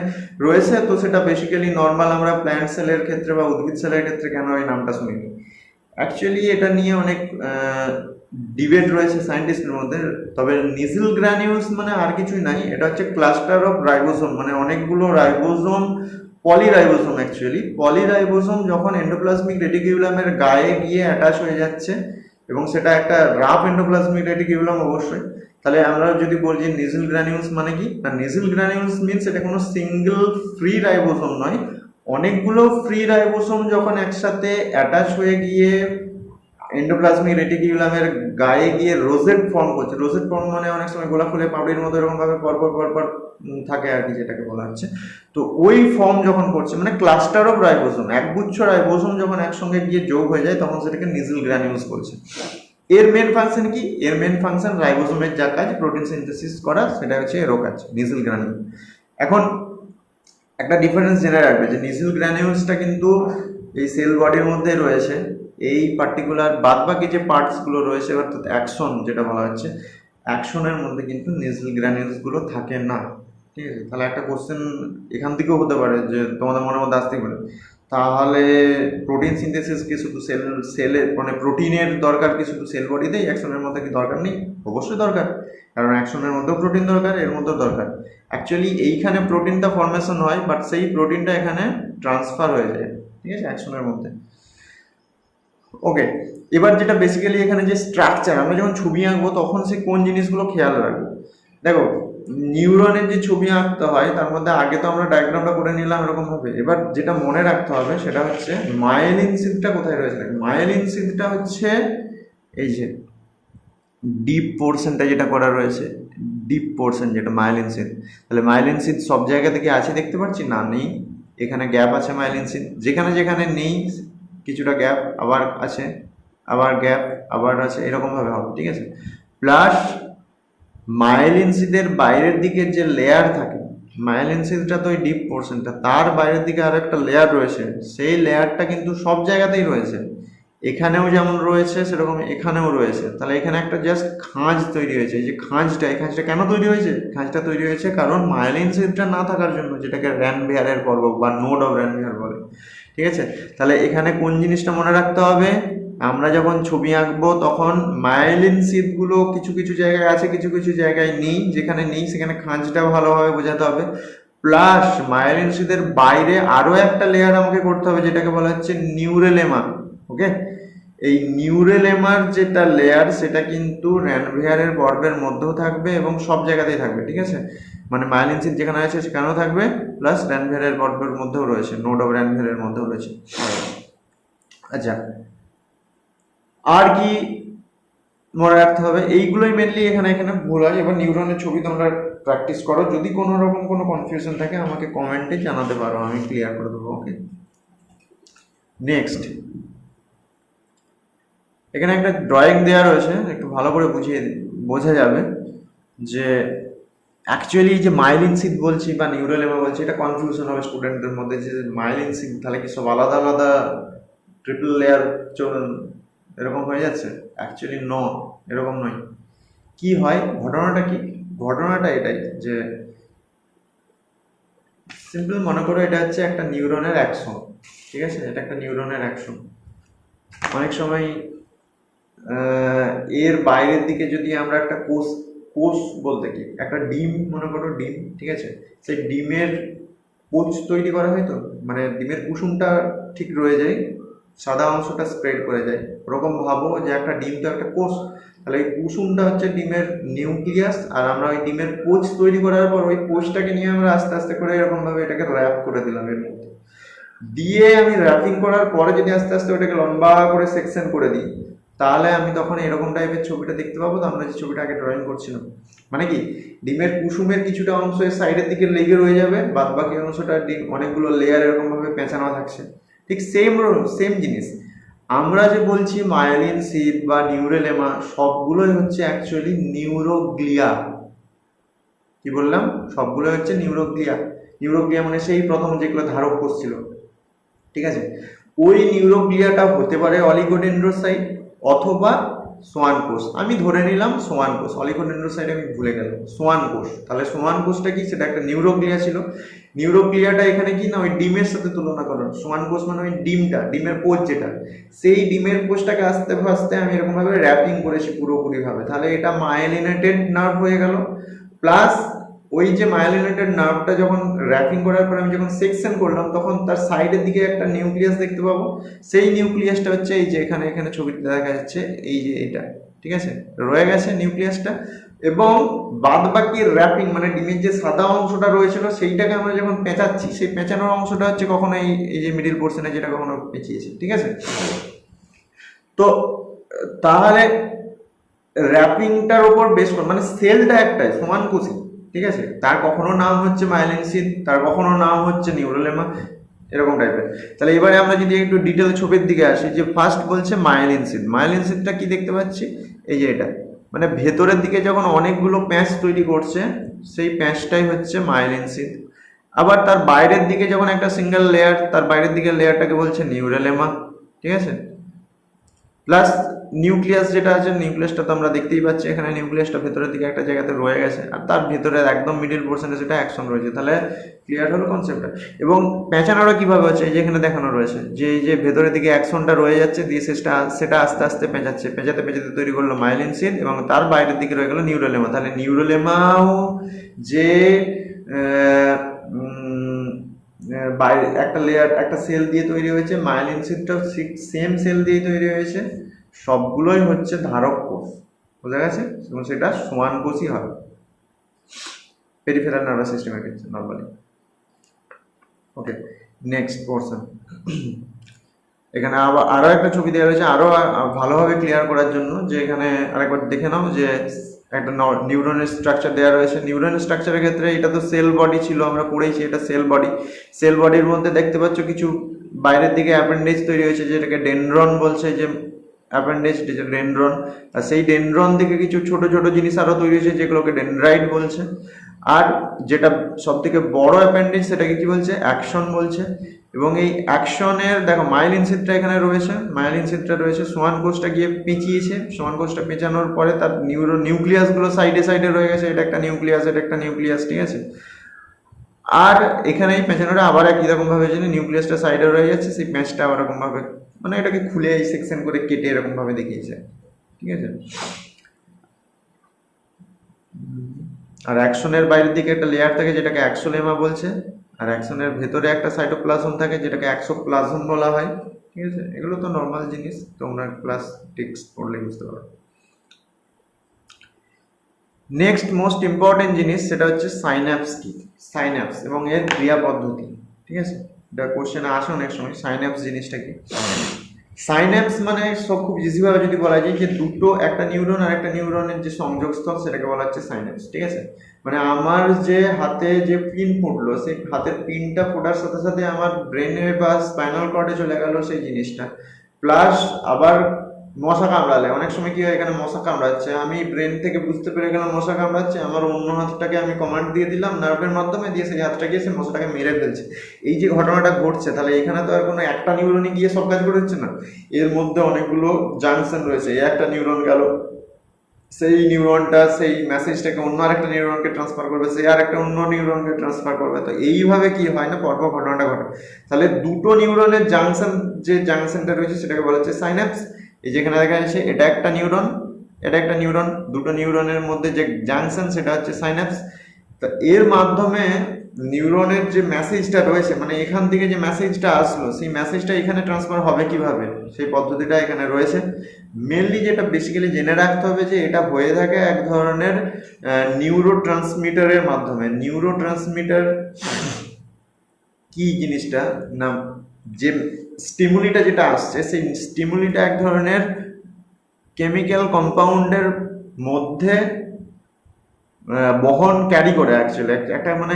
রয়েছে? তো সেটা বেসিক্যালি নর্মাল আমরা প্ল্যান্ট সেলের ক্ষেত্রে বা উদ্ভিদ সেলের ক্ষেত্রে কেন এই নামটা শুনিনি। অ্যাকচুয়ালি এটা নিয়ে অনেক ডিবেট রয়েছে সায়েন্টিস্টের মধ্যে। তবে নিজল গ্র্যানিউলস মানে আর কিছুই নাই, এটা হচ্ছে ক্লাস্টার অফ রাইবোসোম, মানে অনেকগুলো রাইবোসোম, পলিরাইবোসোম। অ্যাকচুয়ালি পলিরাইবোসোম যখন এন্ডোপ্লাজমিক রেটিকিউলামের গায়ে গিয়ে অ্যাটাচ হয়ে যাচ্ছে, এবং সেটা একটা রাফ এন্ডোপ্লাজমিক রেটিকিউলাম অবশ্যই, তাহলে আমরা যদি বলি যে নিজল গ্র্যানিউলস মানে কি না, নিজল গ্র্যানিউলস মিনস এটা কোনো সিঙ্গেল ফ্রি রাইবোসোম নয়, অনেকগুলো ফ্রি রাইবোসোম যখন একসাথে অ্যাটাচ হয়ে গিয়ে এন্ডোপ্লাজমিক রেটিকুলামের গায়ে গিয়ে রোজেট ফর্ম করছে। রোজেট ফর্ম মানে অনেক সময় গোলাপ ফুলের পাপড়ির মতো এরকম ভাবে পরপর পরপর থাকে আর কি, যেটাকে বলা হচ্ছে। তো ওই ফর্ম যখন করছে মানে ক্লাস্টার অফ রাইবোসোম, একগুচ্ছ রাইবোসোম যখন একসঙ্গে গিয়ে যোগ হয়ে যায় তখন সেটাকে নিজেল গ্রানিউলস বলছে। এর মেন ফাংশন কি? এর মেন ফাংশন রাইবোসোমের যা কাজ প্রোটিন সিনথেসিস করা, সেটা হচ্ছে এরও কাজ, নিজেল গ্রানিউল। এখন একটা ডিফারেন্স জেনে রাখবে যে নিজেল গ্রানিউলসটা কিন্তু এই সেল বডির মধ্যে রয়েছে, এই পার্টিকুলার বাদ বাকি যে পার্টসগুলো রয়েছে অর্থাৎ অ্যাকশন যেটা বলা হচ্ছে, অ্যাকশনের মধ্যে কিন্তু নিজেল গ্রানিউলসগুলো থাকে না। ঠিক আছে, তাহলে একটা কোশ্চেন এখান থেকেও হতে পারে যে তোমাদের মনের মধ্যে আসতেই পারে, তাহলে প্রোটিন সিনথেসিস কি শুধু সেলের মানে প্রোটিনের দরকার কি শুধু সেল বডিতেই, অ্যাকশনের মধ্যে কি দরকার নেই? অবশ্যই দরকার, কারণ অ্যাকশনের মধ্যেও প্রোটিন দরকার, এর মধ্যেও দরকার। অ্যাকচুয়ালি এইখানে প্রোটিনটা ফর্মেশন হয়, বাট সেই প্রোটিনটা এখানে ট্রান্সফার হয়ে যায়, ঠিক আছে, অ্যাকশনের মধ্যে। ওকে, এবার যেটা বেসিক্যালি এখানে যে স্ট্রাকচার, আমরা যখন ছবি আঁকবো তখন সে কোন জিনিসগুলো খেয়াল রাখবো। দেখো, নিউরনের যে ছবি আঁকতে হয় তার মধ্যে আগে তো আমরা ডায়াগ্রামটা করে নিলাম এরকম ভাবে। এবার যেটা মনে রাখতে হবে সেটা হচ্ছে মায়েলিন সিদটা কোথায় রয়েছে। মায়েলিন সিদটা হচ্ছে এই যে ডিপ পোর্শনটা যেটা করা রয়েছে, ডিপ পোর্শন যেটা মায়েলিন সিদ। তাহলে মায়েলিন সিদ সব জায়গা থেকে আছে দেখতে পাচ্ছি না? নেই, এখানে গ্যাপ আছে মায়েলিন সিদ, যেখানে যেখানে নেই কিছুটা গ্যাপ, আবার আছে, আবার গ্যাপ, আবার আছে, এরকম ভাবে হবে, ঠিক আছে। প্লাস মায়েলিন সিদের বাইরের দিকে যে লেয়ার থাকে, মায়েলিন সিদটা তো ওই ডিপ পোর্শনটা, তার বাইরের দিকে আর একটা লেয়ার রয়েছে, সেই লেয়ারটা কিন্তু সব জায়গাতেই রয়েছে, এখানেও যেমন রয়েছে সেরকম এখানেও রয়েছে। তাহলে এখানে একটা জাস্ট খাঁজ তৈরি হয়েছে। এই যে খাঁজটা, এই খাঁজটা কেন তৈরি হয়েছে? খাঁজটা তৈরি হয়েছে কারণ মায়েলিন সিদটা না থাকার জন্য, যেটাকে র্যানভিয়ারের পর্ব বা নোড অফ র্যানভিয়ার বলে, ঠিক আছে। তাহলে এখানে কোন জিনিসটা মনে রাখতে হবে, আমরা যখন ছবি আঁকবো তখন মায়েলিন সিদগুলো কিছু কিছু জায়গায় আছে, কিছু কিছু জায়গায় নেই, যেখানে নেই সেখানে খাঁজটা ভালোভাবে বোঝাতে হবে। প্লাস মায়েলিন সিদের বাইরে আরও একটা লেয়ার আমাকে করতে হবে, যেটাকে বলা হচ্ছে নিউরেলেমা। ওকে, এই নিউরেলেমার যেটা লেয়ার সেটা কিন্তু র্যানভিয়ারের পর্বের মধ্যেও থাকবে এবং সব জায়গাতেই থাকবে, ঠিক আছে। মানে মায়েলিন সিদ যেখানে আছে সেখানেও থাকবে, প্লাস র্যানভিয়ারের পর্বের মধ্যেও রয়েছে, নোড অফ র্যানভিয়ারের মধ্যেও রয়েছে। আচ্ছা, আর কি মনে রাখতে হবে? এইগুলোই মেনলি এখানে এখানে ভুল হয়। এবার নিউরনের ছবি তোমরা প্র্যাকটিস করো, যদি কোনো রকম কোনো কনফিউশন থাকে আমাকে কমেন্টে জানাতে পারো, আমি ক্লিয়ার করে দেবো। ওকে, নেক্সট এখানে একটা ড্রয়িং দেওয়া রয়েছে, একটু ভালো করে বোঝা যাবে যে অ্যাকচুয়ালি যে মাইলিন সিদ বলছি বা নিউরেলেমা বলছি, এটা কনফিউশন হবে স্টুডেন্টদের মধ্যে যে মাইলিন সিদ তাহলে কি সব আলাদা আলাদা ট্রিপল লেয়ার এরকম হয়ে যাচ্ছে? অ্যাকচুয়ালি এরকম নয়। কি হয়, ঘটনাটা কি? ঘটনাটা এটাই যে সিম্পল মনে করো এটা হচ্ছে একটা নিউরনের অ্যাকশন, ঠিক আছে, এটা একটা নিউরনের অ্যাকশন। অনেক সময় এর বাইরের দিকে যদি আমরা একটা কোষ, কোষ বলতে কি একটা ডিম মনে করো, ডিম, ঠিক আছে, সেই ডিমের কোষ তৈরি করা হয়, তো মানে ডিমের কুসুমটা ঠিক রয়ে যায়, সাদা অংশটা স্প্রেড করে যায়। ওরকম ভাবো যে একটা ডিম তো একটা কোষ, তাহলে এই কুসুমটা হচ্ছে ডিমের নিউক্লিয়াস, আর আমরা ওই ডিমের কোষ তৈরি করার পর ওই কোষটাকে নিয়ে আমরা আস্তে আস্তে করে এরকম ভাবে এটাকে র্যাপ করে দিলাম এর মধ্যে দিয়ে। আমি র্যাপিং করার পরে যদি আস্তে আস্তে ওটাকে লম্বা করে সেকশন করে দিই, তাহলে আমি তখন এরকম টাইপের ছবিটা দেখতে পাবো। তো আমরা যে ছবিটা আগে ড্রয়িং করছিলাম, মানে কি ডিমের কুসুমের কিছুটা অংশ এর সাইডের দিকে লেগে রয়ে যাবে, বাদ বাকি অংশটা ডিম অনেকগুলো লেয়ার এরকম ভাবে পেঁচানো থাকছে। ঠিক সেম জিনিস আমরা যে বলছি মায়েলিন সিদ বা নিউরেলেমা, সবগুলোই হচ্ছে অ্যাকচুয়ালি নিউরোগ্লিয়া। কি বললাম? সবগুলো হচ্ছে নিউরোগ্লিয়া। নিউরোগ্লিয়া মানে সেই প্রথম যেগুলো ধারক কোষ ছিল, ঠিক আছে। ওই নিউরোগ্লিয়াটা হতে পারে অলিগোডেন্ড্রোসাইট অথবা সোয়ান কোষ। আমি ধরে নিলাম সোয়ান কোষ, অলিগোডেন্ড্রোসাইট আমি ভুলে গেলাম, সোয়ান কোষ। তাহলে সোয়ান কোষটা কি? সেটা একটা নিউরোগ্লিয়া ছিল। নিউরোগ্লিয়াটা এখানে কি না ওই ডিমের সাথে তুলনা করো। সোয়ান কোষ মানে ওই ডিমটা, ডিমের কোষ যেটা, সেই ডিমের কোষটাকে আস্তে আস্তে আমি এরকম ভাবে র্যাপিং করেছি পুরোপুরি ভাবে, তাহলে এটা মায়েলিনেটেড নার্ভ হয়ে গেল। প্লাস ওই যে মায়োলিনেটেড নার্ভটা যখন র্যাপিং করার পর আমি যখন সেকশন করলাম, তখন তার সাইডের দিকে একটা নিউক্লিয়াস দেখতে পাবো। সেই নিউক্লিয়াসটা হচ্ছে এই যে এখানে এখানে ছবিতে দেখা যাচ্ছে, এই যে এটা, ঠিক আছে, রয়ে গেছে নিউক্লিয়াসটা। এবং বাদ বাকি র্যাপিং মানে ডিমের যে সাদা অংশটা রয়েছিল সেইটাকে আমরা যখন পেঁচাচ্ছি, সেই পেঁচানোর অংশটা হচ্ছে কখনো এই যে মিডিল পোর্শনে যেটা কখনো পেঁচিয়েছি, ঠিক আছে। তো তাহলে র্যাপিংটার উপর বেশ করে, মানে সেলটা একটাই সমান কোষী, ঠিক আছে, তার কখনো নাম হচ্ছে মাইলিন সিদ, তার কখনো নাম হচ্ছে নিউরোলেমা, এরকম টাইপের। তাহলে এবারে আমরা যদি একটু ডিটেল ছবির দিকে আসি, যে ফার্স্ট বলছে মাইলিন সিদ। মাইলিন সিদটা কি দেখতে পাচ্ছি, এই যে এটা, মানে ভেতরের দিকে যখন অনেকগুলো প্যাঁচ তৈরি করছে সেই প্যাঁচটাই হচ্ছে মাইলিন সিদ। আবার তার বাইরের দিকে যখন একটা সিঙ্গেল লেয়ার, তার বাইরের দিকে লেয়ারটাকে বলছে নিউরোলেমা, ঠিক আছে। প্লাস নিউক্লিয়াস যেটা আছে, নিউক্লিয়াসটা তো আমরা দেখতেই পাচ্ছি এখানে, নিউক্লিয়াসটা ভেতরের দিকে একটা জায়গাতে রয়ে গেছে, আর তার ভেতরে একদম মিডিল পোর্শনে যেটা অ্যাকশন রয়েছে। তাহলে ক্লিয়ার হলো কনসেপ্টটা। এবং পেঁচানোটা কিভাবে হচ্ছে, এই যে এখানে দেখানো রয়েছে যে এই যে ভেতরের দিকে অ্যাকশনটা রয়ে যাচ্ছে, দিয়ে সেটা আস্তে আস্তে পেঁচাচ্ছে, পেঁচাতে পেঁচাতে তৈরি করলো মাইলিন সিদ, এবং তার বাইরের দিকে রয়ে গেল নিউরোলেমা। তাহলে নিউরোলেমাও যে বাইরে একটা লেয়ার, একটা সেল দিয়ে তৈরি হয়েছে, মাইলিন সিদটাও সেম সেল দিয়ে তৈরি হয়েছে, সবগুলোই হচ্ছে ধারক কোষ, বোঝা গেছে, এবং সেটা সমান কোষই হবে পেরিফেরাল নার্ভাস সিস্টেমের ক্ষেত্রে নর্মালি। ওকে, নেক্সট পোর্শন। এখানে আবার আরো একটা ছবি দেওয়া রয়েছে আরো ভালোভাবে ক্লিয়ার করার জন্য, যে এখানে আরেকবার দেখে নাও, যে একটা নিউরনের স্ট্রাকচার দেওয়া রয়েছে। নিউরনের স্ট্রাকচারের ক্ষেত্রে এটা তো সেল বডি ছিল, আমরা পড়েছি এটা সেল বডি। সেল বডির মধ্যে দেখতে পাচ্ছ কিছু বাইরের দিকে অ্যাপেন্ডেজ তৈরি হয়েছে, যেটাকে ডেনড্রন বলছে, যে অ্যাপেন্ডেজ ডেনড্রন। আর সেই ডেনড্রন থেকে কিছু ছোট ছোট জিনিস আরো তৈরি হয়েছে, যেগুলোকে ডেনড্রাইট বলছে। আর যেটা সব থেকে বড় অ্যাপেন্ডেজ, সেটাকে কি বলছে, অ্যাকশন বলছে। এবং এই অ্যাকশনের দেখো মাইলিন সিদটা এখানে রয়েছে, মাইলিন সিদটা রয়েছে, সোয়ান কোষটা গিয়ে পেঁচিয়েছে, সোয়ান কোষটা পেঁচানোর পরে তার নিউক্লিয়াসগুলো সাইডে সাইডে রয়ে গেছে, এটা একটা নিউক্লিয়াস, এটা একটা নিউক্লিয়াস, ঠিক আছে। আর এখানে এই পেঁচানোটা আবার একই রকম ভাবে, যে নিউক্লিয়াসটা সাইডে রয়ে যাচ্ছে, সেই প্যাঁচটা আবার এরকম ভাবে, মানে এটাকে খুলে এই সেকশন করে কেটে এরকম ভাবে দেখিয়েছে, ঠিক আছে। আর অ্যাকশনের বাইরের দিকে একটা লেয়ার থাকে, যেটাকে অ্যাক্সোলেমা বলছে। আর অ্যাকশনের ভেতরে একটা সাইটোপ্লাজম থাকে, যেটাকে অ্যাক্সোপ্লাজম বলা হয়, ঠিক আছে। এগুলো তো নর্মাল জিনিস, তোমরা ক্লাস টেক্সট পড়লে বুঝতে পারো। নেক্সট মোস্ট ইম্পর্টেন্ট জিনিস, সেটা হচ্ছে সাইন্যাপস কি, সাইন্যাপস এবং এর ক্রিয়া পদ্ধতি, ঠিক আছে। এটা কোশ্চেনে আসে অনেক সময়, সাইন্যাপস জিনিসটা কি। সাইন্যাপস মানে সব খুব ইজিভাবে যদি বলা যায়, যে দুটো, একটা নিউরন আর একটা নিউরনের যে সংযোগস্থল, সেটাকে বলা হচ্ছে সাইন্যাপস, ঠিক আছে। মানে আমার যে হাতে যে পিন ফুটলো, সেই হাতের পিনটা ফোটার সাথে সাথে আমার ব্রেনে বা স্পাইনাল কর্ডে চলে গেল সেই জিনিসটা। প্লাস আবার মশা কামড়ালে অনেক সময় কি হয়, এখানে মশা কামড়াচ্ছে, আমি ব্রেন থেকে বুঝতে পেরে গেলাম মশা কামড়াচ্ছে, আমার অন্য হাতটাকে আমি কমান্ড দিয়ে দিলাম নার্ভের মাধ্যমে, দিয়ে সেই হাতটা গিয়ে সেই মশাটাকে মেরে ফেলছে। এই যে ঘটনাটা ঘটছে, তাহলে এখানে তো আর কোনো একটা নিউরনই গিয়ে সব কাজ করে দিচ্ছে না, এর মধ্যে অনেকগুলো জাংশন রয়েছে। এই একটা নিউরন গেল, সেই নিউরনটা সেই মেসেজটাকে অন্য আরেকটা নিউরনকে ট্রান্সফার করবে, সেই আর একটা অন্য নিউরনকে ট্রান্সফার করবে। তো এইভাবে কি হয় না, পরপর ঘটনাটা ঘটে। তাহলে দুটো নিউরনের জাংশন, যে জাংশনটা রয়েছে সেটাকে বলা হচ্ছে সাইন্যাপস। এই যেখানে দেখা যাচ্ছে এটা একটা নিউরন, এটা একটা নিউরন, দুটো নিউরনের মধ্যে যে জাংশন, সেটা হচ্ছে সাইন্যাপস। তা এর মাধ্যমে নিউরনের যে মেসেজটা রয়েছে, মানে এখান থেকে যে মেসেজটা আসলো, সেই মেসেজটা এখানে ট্রান্সফার হবে কিভাবে, সেই পদ্ধতিটা এখানে রয়েছে। মেনলি যেটা বেসিক্যালি জেনে রাখতে হবে, যে এটা হয়ে থাকে এক ধরনের নিউরো ট্রান্সমিটারের মাধ্যমে। নিউরো ট্রান্সমিটার কি জিনিসটা না, যে স্টিমুলিটা যেটা আসছে, সেই স্টিমুলিটা এক ধরনের কেমিক্যাল কম্পাউন্ডের মধ্যে বহন ক্যারি করে, অ্যাকচুয়ালি একটা মানে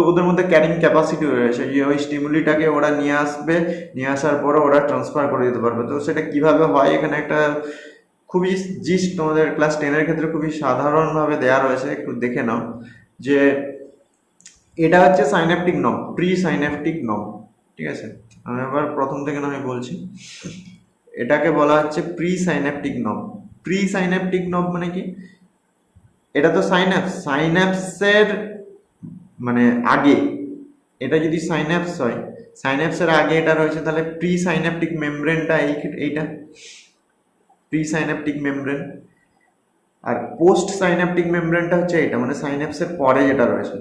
ওদের মধ্যে ক্যারিং ক্যাপাসিটি রয়েছে, যে ওই স্টিমুলিটাকে ওরা নিয়ে আসবে, নিয়ে আসার পরে ওরা ট্রান্সফার করে দিতে পারবে। তো সেটা কিভাবে হয়, এখানে একটা খুবই জিস্ট তোমাদের ক্লাস 10-এর ক্ষেত্রে খুবই সাধারণভাবে দেয়া রয়েছে, একটু দেখে নাও। যে এটা হচ্ছে সাইন্যাপটিক নব, প্রি সাইন্যাপটিক নব, ঠিক আছে। আমি আবার প্রথম থেকে না আমি বলছি, এটাকে বলা হচ্ছে প্রি সাইন্যাপটিক নব। প্রি সাইন্যাপটিক নব মানে কি, এটা তো সাইন্যাপস, সাইন্যাপসের মানে আগে, এটা যদি সাইন্যাপস হয়, সাইন্যাপসের আগে এটা রয়েছে, তাহলে প্রি সাইন্যাপটিক মেমব্রেনটা এইটা প্রি সাইন্যাপটিক মেমব্রেন। আর পোস্ট সাইন্যাপটিক মেমব্রেনটা হচ্ছে এটা, মানে সাইন্যাপসের পরে যেটা রয়েছে।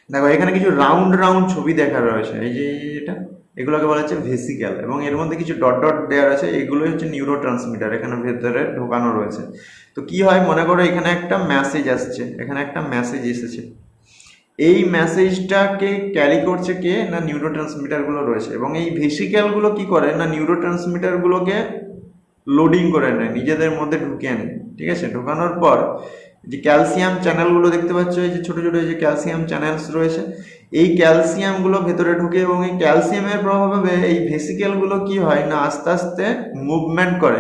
দেখো এখানে কিছু রাউন্ড রাউন্ড ছবি দেখা রয়েছে, এই যে এটা, এগুলোকে বলা হচ্ছে ভেসিক্যাল, এবং এর মধ্যে কিছু ডট ডট দেওয়া রয়েছে, এগুলোই হচ্ছে নিউরো ট্রান্সমিটার, এখানে ভেতরে ঢোকানো রয়েছে। তো কি হয়, মনে করো এখানে একটা মেসেজ আসছে, এখানে একটা মেসেজ এসেছে, এই মেসেজটাকে ক্যারি করছে কে না, নিউরো ট্রান্সমিটারগুলো রয়েছে। এবং এই ভেসিক্যালগুলো কি করে না, নিউরো ট্রান্সমিটারগুলোকে লোডিং করে নেয়, নিজেদের মধ্যে ঢুকিয়ে নেয়। ঠিক আছে, ঢোকানোর পর যে ক্যালসিয়াম চ্যানেলগুলো দেখতে পাচ্ছ, এই যে ছোট ছোট এই যে ক্যালসিয়াম চ্যানেলস রয়েছে, এই ক্যালসিয়ামগুলো ভেতরে ঢুকে এবং এই ক্যালসিয়ামের প্রভাবে এই ভেসিকেলগুলো কি হয় না আস্তে আস্তে মুভমেন্ট করে।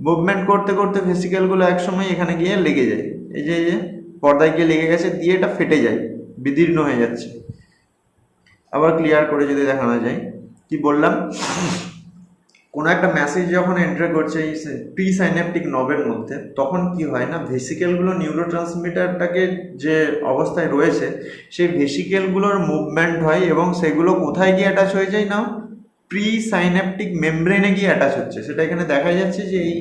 মুভমেন্ট করতে করতে ভেসিকেলগুলো একসময় এখানে গিয়ে লেগে যায়, এই যে পর্দায় গিয়ে লেগে গেছে, দিয়ে এটা ফেটে যায়, বিদীর্ণ হয়ে যাচ্ছে। আবার ক্লিয়ার করে যদি দেখানো যায়, কি বললাম, কোনো একটা মেসেজ যখন এন্টার করছে এই প্রি সাইন্যাপটিক নবের মধ্যে, তখন কি হয় না ভেসিকেলগুলো নিউরোট্রান্সমিটারটাকে যে অবস্থায় রয়েছে সেই ভেসিকেলগুলোর মুভমেন্ট হয় এবং সেগুলো কোথায় গিয়ে অ্যাটাচ হয়ে যায় না প্রি সাইন্যাপটিক মেমব্রেনে গিয়ে অ্যাটাচ হচ্ছে। সেটা এখানে দেখা যাচ্ছে যে এই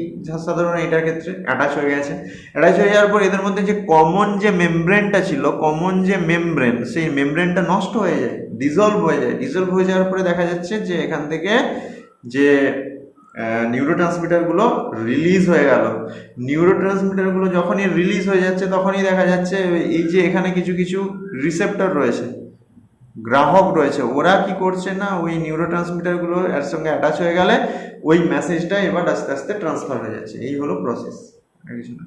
সাধারণ এটার ক্ষেত্রে অ্যাটাচ হয়ে গেছে। অ্যাটাচ হয়ে যাওয়ার পর এদের মধ্যে যে কমন যে মেমব্রেনটা ছিল, কমন যে মেমব্রেন, সেই মেমব্রেনটা নষ্ট হয়ে যায়, ডিজলভ হয়ে যায়। ডিজলভ হয়ে যাওয়ার পরে দেখা যাচ্ছে যে এখান থেকে যে নিউরোট্রান্সমিটারগুলো রিলিজ হয়ে গেল। নিউরোট্রান্সমিটারগুলো যখনই রিলিজ হয়ে যাচ্ছে তখনই দেখা যাচ্ছে এই যে এখানে কিছু কিছু রিসেপ্টর রয়েছে, গ্রাহক রয়েছে, ওরা কি করছে না ওই নিউরোট্রান্সমিটারগুলো এর সঙ্গে অ্যাটাচ হয়ে গেলে ওই মেসেজটা এবার আস্তে আস্তে ট্রান্সফার হয়ে যাচ্ছে। এই হলো প্রসেস, কিছু না।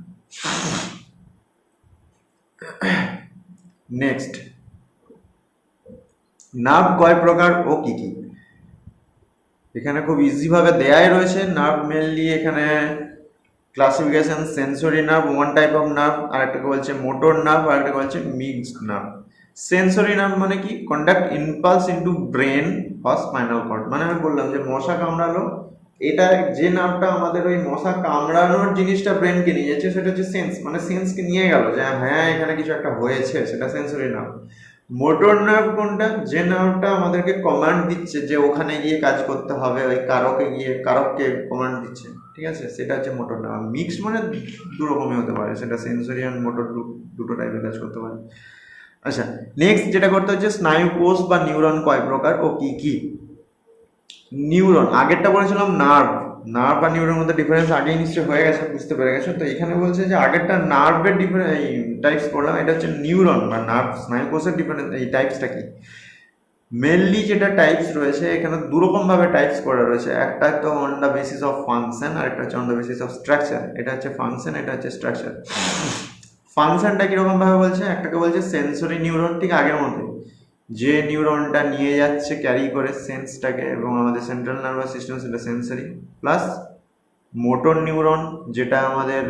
নেক্সট, নার্ভ কয় প্রকার ও কি কি? এখানে খুব ইজিভাবে দেয়াই রয়েছে। নার্ভ মেনলি এখানে classification, sensory nerve one type of nerve, আর একটাকে বলছে মোটর নার্ভ, আর একটা বলছে মিক্সড নার্ভ। সেন্সরি নার্ভ মানে কি, কন্ডাক্ট ইম্পালস ইনটু ব্রেন বা স্পাইনাল কর্ড। মানে আমি বললাম যে মশা কামড়ালো, এটা যে নার্ভটা আমাদের ওই মশা কামড়ানোর জিনিসটা ব্রেনকে নিয়ে যাচ্ছে সেটা হচ্ছে সেন্স, মানে সেন্সকে নিয়ে গেল যে হ্যাঁ এখানে কিছু একটা হয়েছে, সেটা সেন্সরি নার্ভ। মোটর নার্ভ কোনটা, যে নার্ভটা আমাদেরকে কমান্ড দিচ্ছে যে ওখানে গিয়ে কাজ করতে হবে, ওই কারককে কমান্ড দিচ্ছে, ঠিক আছে, সেটা হচ্ছে মোটর নার্ভ। মিক্স মানে দু রকমই হতে পারে, সেটা সেন্সরি আর মোটর দুটো টাইপের কাজ করতে পারে। আচ্ছা, নেক্সট যেটা করতে হচ্ছে স্নায়ু কোষ বা নিউরন কয় প্রকার ও কি কি? নিউরন, আগেরটা বলেছিলাম নার্ভ, নার্ভ আর নিউরনের মধ্যে ডিফারেন্স আগেই নিশ্চয়ই হয়ে গেছে, বুঝতে পেরে গেছো। তো এখানে বলছে যে আগেরটা নার্ভের টাইপস পড়লাম, এটা হচ্ছে নিউরন বা নার্ভ স্নায়ু কোষের ডিফারেন্স, এই টাইপসটা কি? মেনলি যেটা টাইপস রয়েছে এখানে দুরকম ভাবে টাইপস করা রয়েছে, একটা তো on the basis of function আর একটা হচ্ছে on the basis of structure. এটা হচ্ছে ফাংশন, এটা হচ্ছে স্ট্রাকচার। ফাংশনটা কিরকম ভাবে বলছে, একটাকে বলছে সেন্সরি নিউরন, ঠিক আগের মতো, যে নিউরনটা নিয়ে যাচ্ছে ক্যারি করে সেন্সটাকে এবং আমাদের সেন্ট্রাল নার্ভাস সিস্টেম, সেটা সেন্সরি। প্লাস মোটর নিউরন, যেটা আমাদের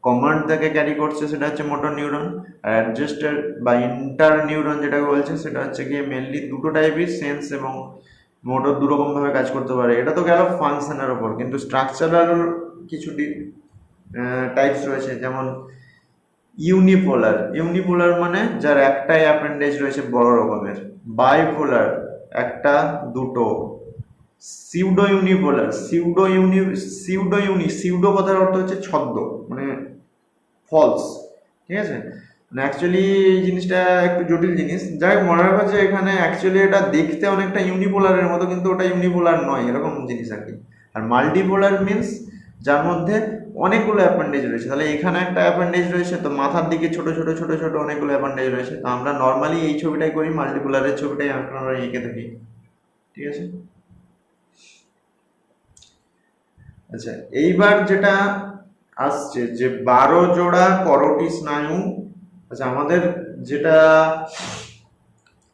কমান্ডটাকে ক্যারি করছে, সেটা হচ্ছে মোটর নিউরন। আর অ্যাডজাস্টার বা ইন্টার নিউরন যেটাকে বলছে, সেটা হচ্ছে গিয়ে মেনলি দুটো টাইপই, সেন্স এবং মোটর দুরকম ভাবে কাজ করতে পারে। এটা তো গেল ফাংশনের ওপর, কিন্তু স্ট্রাকচারাল কিছু টাইপস রয়েছে, যেমন ইউনিপোলার। ইউনিপোলার মানে যার একটাই অ্যাপেন্ডেজ রয়েছে বড় রকমের। বাইপোলার, একটা দুটো। সিউডো ইউনিপোলার, সিউডো কথার অর্থ হচ্ছে ছদ্ম, মানে ফলস, ঠিক আছে। মানে অ্যাকচুয়ালি এই জিনিসটা একটু জটিল জিনিস, যাই মনে রাখা যে এখানে অ্যাকচুয়ালি এটা দেখতে অনেকটা ইউনিপোলারের মতো, কিন্তু ওটা ইউনিপোলার নয়, এরকম জিনিস আর কি। আর মাল্টিপোলার মিনস যার মধ্যে অনেকগুলো অ্যাপেন্ডেজ রয়েছে। তাহলে এখানে একটা অ্যাপেন্ডেজ রয়েছে, তো মাথার দিকে ছোট ছোট ছোট ছোট অনেকগুলো অ্যাপেন্ডেজ রয়েছে। তো আমরা নর্মালি এই ছবিটাই করি, মাল্টিপোলারের ছবিটাই আমরা এঁকে থাকি, ঠিক আছে। আচ্ছা, এইবার যেটা আসছে যে 12 জোড়া করোটি স্নায়ু। আচ্ছা, আমাদের যেটা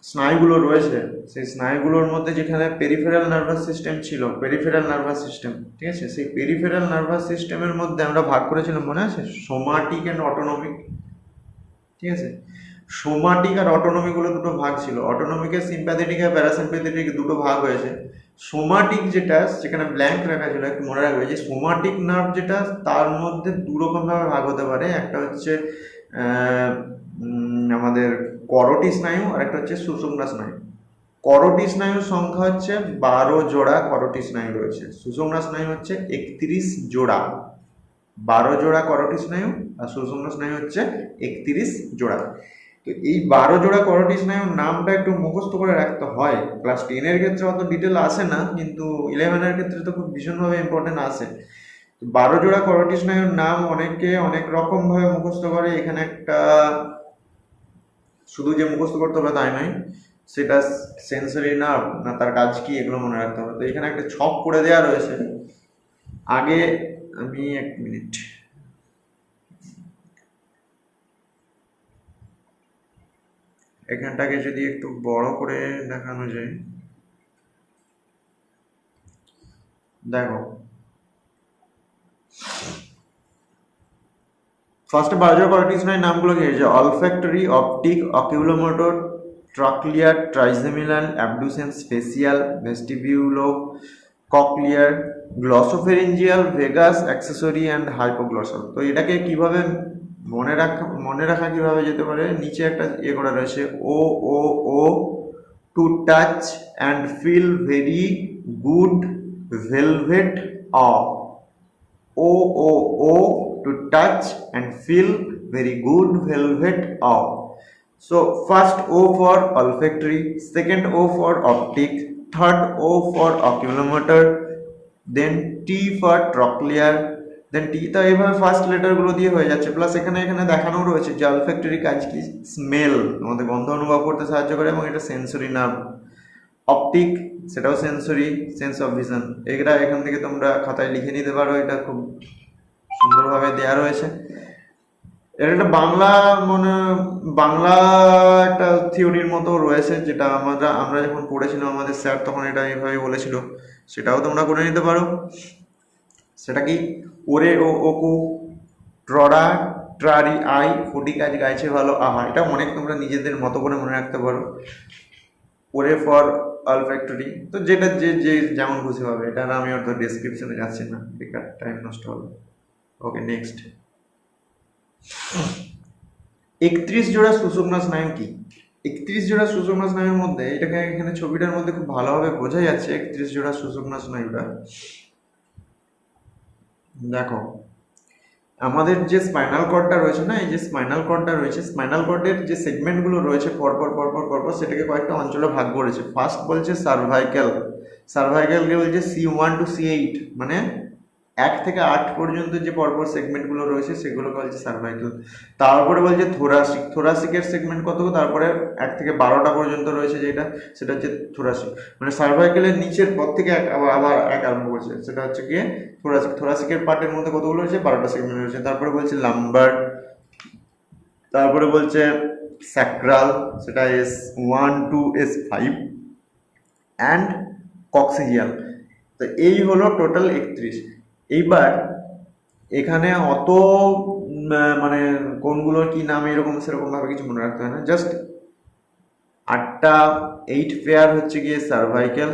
স্নায়ুগুলো রয়েছে সেই স্নায়ুগুলোর মধ্যে যেখানে পেরিফেরাল নার্ভাস সিস্টেম ছিল, পেরিফেরাল নার্ভাস সিস্টেম, ঠিক আছে, সেই পেরিফেরাল নার্ভাস সিস্টেমের মধ্যে আমরা ভাগ করেছিলাম, মনে আছে, সোমাটিক অ্যান্ড অটোনমিক, ঠিক আছে। সোমাটিক আর অটোনমিক বলে দুটো ভাগ ছিল। অটোনমিকের সিম্প্যাথেটিক আর প্যারাসিম্প্যাথেটিক দুটো ভাগ হয়েছে। সোমাটিক যেটা, যেখানে ব্ল্যাঙ্ক রাখা ছিল, একটু মনে রাখবে যে সোমাটিক নার্ভ যেটা, তার মধ্যে দুরকম ভাবে ভাগ হতে পারে। একটা হচ্ছে আমাদের করোটি স্নায়ু, আর একটা হচ্ছে সুষুম্না স্নায়ু। করোটি স্নায়ুর সংখ্যা হচ্ছে 12 জোড়া করোটি স্নায়ু রয়েছে। সুষুম্না স্নায়ু হচ্ছে 31 জোড়া। 12 জোড়া করোটি স্নায়ু আর সুষুম্না স্নায়ু হচ্ছে 31 জোড়া। তো এই 12 জোড়া করোটি স্নায়ুর নামটা একটু মুখস্থ করে রাখতে হয়। ক্লাস 10-এর ক্ষেত্রে অত ডিটেল আসে না, কিন্তু 11-এর ক্ষেত্রে তো খুব ভীষণভাবে ইম্পর্টেন্ট আসে। 12 জোড়া করোটি স্নায়ুর নাম অনেকে অনেক রকম ভাবে মুখস্থ করে। এখানে একটা শুধু যে মুখস্থ করতে হবে তাই নয়, সেটা সেন্সরি নার্ভ না তার কাজ কি এগুলো মনে রাখতে হবে। তো এখানে একটা ছক করে দেওয়া রয়েছে। আগে আমি এক মিনিট, এখানটাকে যদি একটু বড় করে দেখানো যায়, দেখো ফার্স্টে বায়োলজিক্যাল কর্টিসনের নামগুলো কি হয়েছে? Olfactory, optic, oculomotor, trochlear, trigeminal, abducens, facial, vestibulocochlear, glossopharyngeal, vagus, accessory and hypoglossal. তো এটাকে কিভাবে মনে রাখা কিভাবে যেতে পারে? নিচে একটা ইয়ে করা রয়েছে, oh oh oh to touch and feel very good velvet ah, O O O to touch and feel very good velvet awe. So first O for olfactory, second O for optic, third O for oculomotor, then T for trochlear, then T তো এইভাবে first letter গুলো দিয়ে হয়ে যাচ্ছে। Plus এখানে দেখানো রয়েছে যে অলফ্যাক্টরি কাজ কি, স্মেল, আমাদের গন্ধ অনুভব করতে সাহায্য করে এবং এটা সেন্সরি নার্ভ। অপটিক, সেটাও সেন্সরি, সেন্স অফ ভিশন। এগুলা এখান থেকে তোমরা খাতায় লিখে নিতে পারো, এটা খুব সুন্দরভাবে দেওয়া রয়েছে। এর একটা বাংলা একটা থিওরির মতো রয়েছে, যেটা আমরা যখন পড়েছিলাম আমাদের স্যার তখন এটা এইভাবে বলেছিল, সেটাও তোমরা করে নিতে পারো। সেটা কি? ওরে ও ওকু, ট্রডা ট্রারি আই, ফটি কাজ গাইছে ভালো আহা। এটা অনেক তোমরা নিজেদের মতো করে মনে রাখতে পারো। ওরে ফর অলফ্যাক্টরি, তো যেটা যে যেমন খুশি হবে, এটা আমি অত ডেসক্রিপশনে যাচ্ছি না, বেকার টাইম নষ্ট হবে। ওকে, নেক্সট। 31 জোড়া সুষুম্না স্নায়ু কি? 31 জোড়া সুষুম্না স্নায়ুর মধ্যে, এটাকে এখানে ছবিটার মধ্যে খুব ভালোভাবে বোঝা যাচ্ছে 31 জোড়া সুষুম্না স্নায়ুটা। দেখো আমাদের যে স্পাইনাল কর্ডটা রয়েছে না, এই যে স্পাইনাল কর্ডটা রয়েছে, স্পাইনাল কর্ডের যে সেগমেন্টগুলো রয়েছে পরপর সেটাকে কয়েকটা অঞ্চলে ভাগ করেছে। ফার্স্ট বলছে সার্ভাইক্যালকে বলছে C1 to C8, মানে 1 থেকে 8 পর্যন্ত যে পরপর সেগমেন্টগুলো রয়েছে সেগুলোকে বলছে সার্ভাইক্যাল। তারপরে বলছে থোরাসিকের সেগমেন্ট কত? তারপরে 1 থেকে 12টা পর্যন্ত রয়েছে, সেটা হচ্ছে থোরাসিক। মানে সার্ভাইক্যালের নিচের পর থেকে আবার এক আরম্ভ করছে, সেটা হচ্ছে গিয়ে থোরাসিকের পার্টের মধ্যে কতগুলো রয়েছে? 12টা সেগমেন্ট রয়েছে। তারপরে বলছে লাম্বার, তারপরে বলছে স্যাক্রাল, সেটা S1 to S5, অ্যান্ড কক্সিজিয়াল। তো এই হলো টোটাল 31। এইবার এখানে অত মানে কোনগুলোর কি নাম এরকম সেরকম ভাবে কিছু মনে রাখতে হয় না, জাস্ট 8টা 8 পেয়ার হচ্ছে গিয়ে সার্ভাইকেল,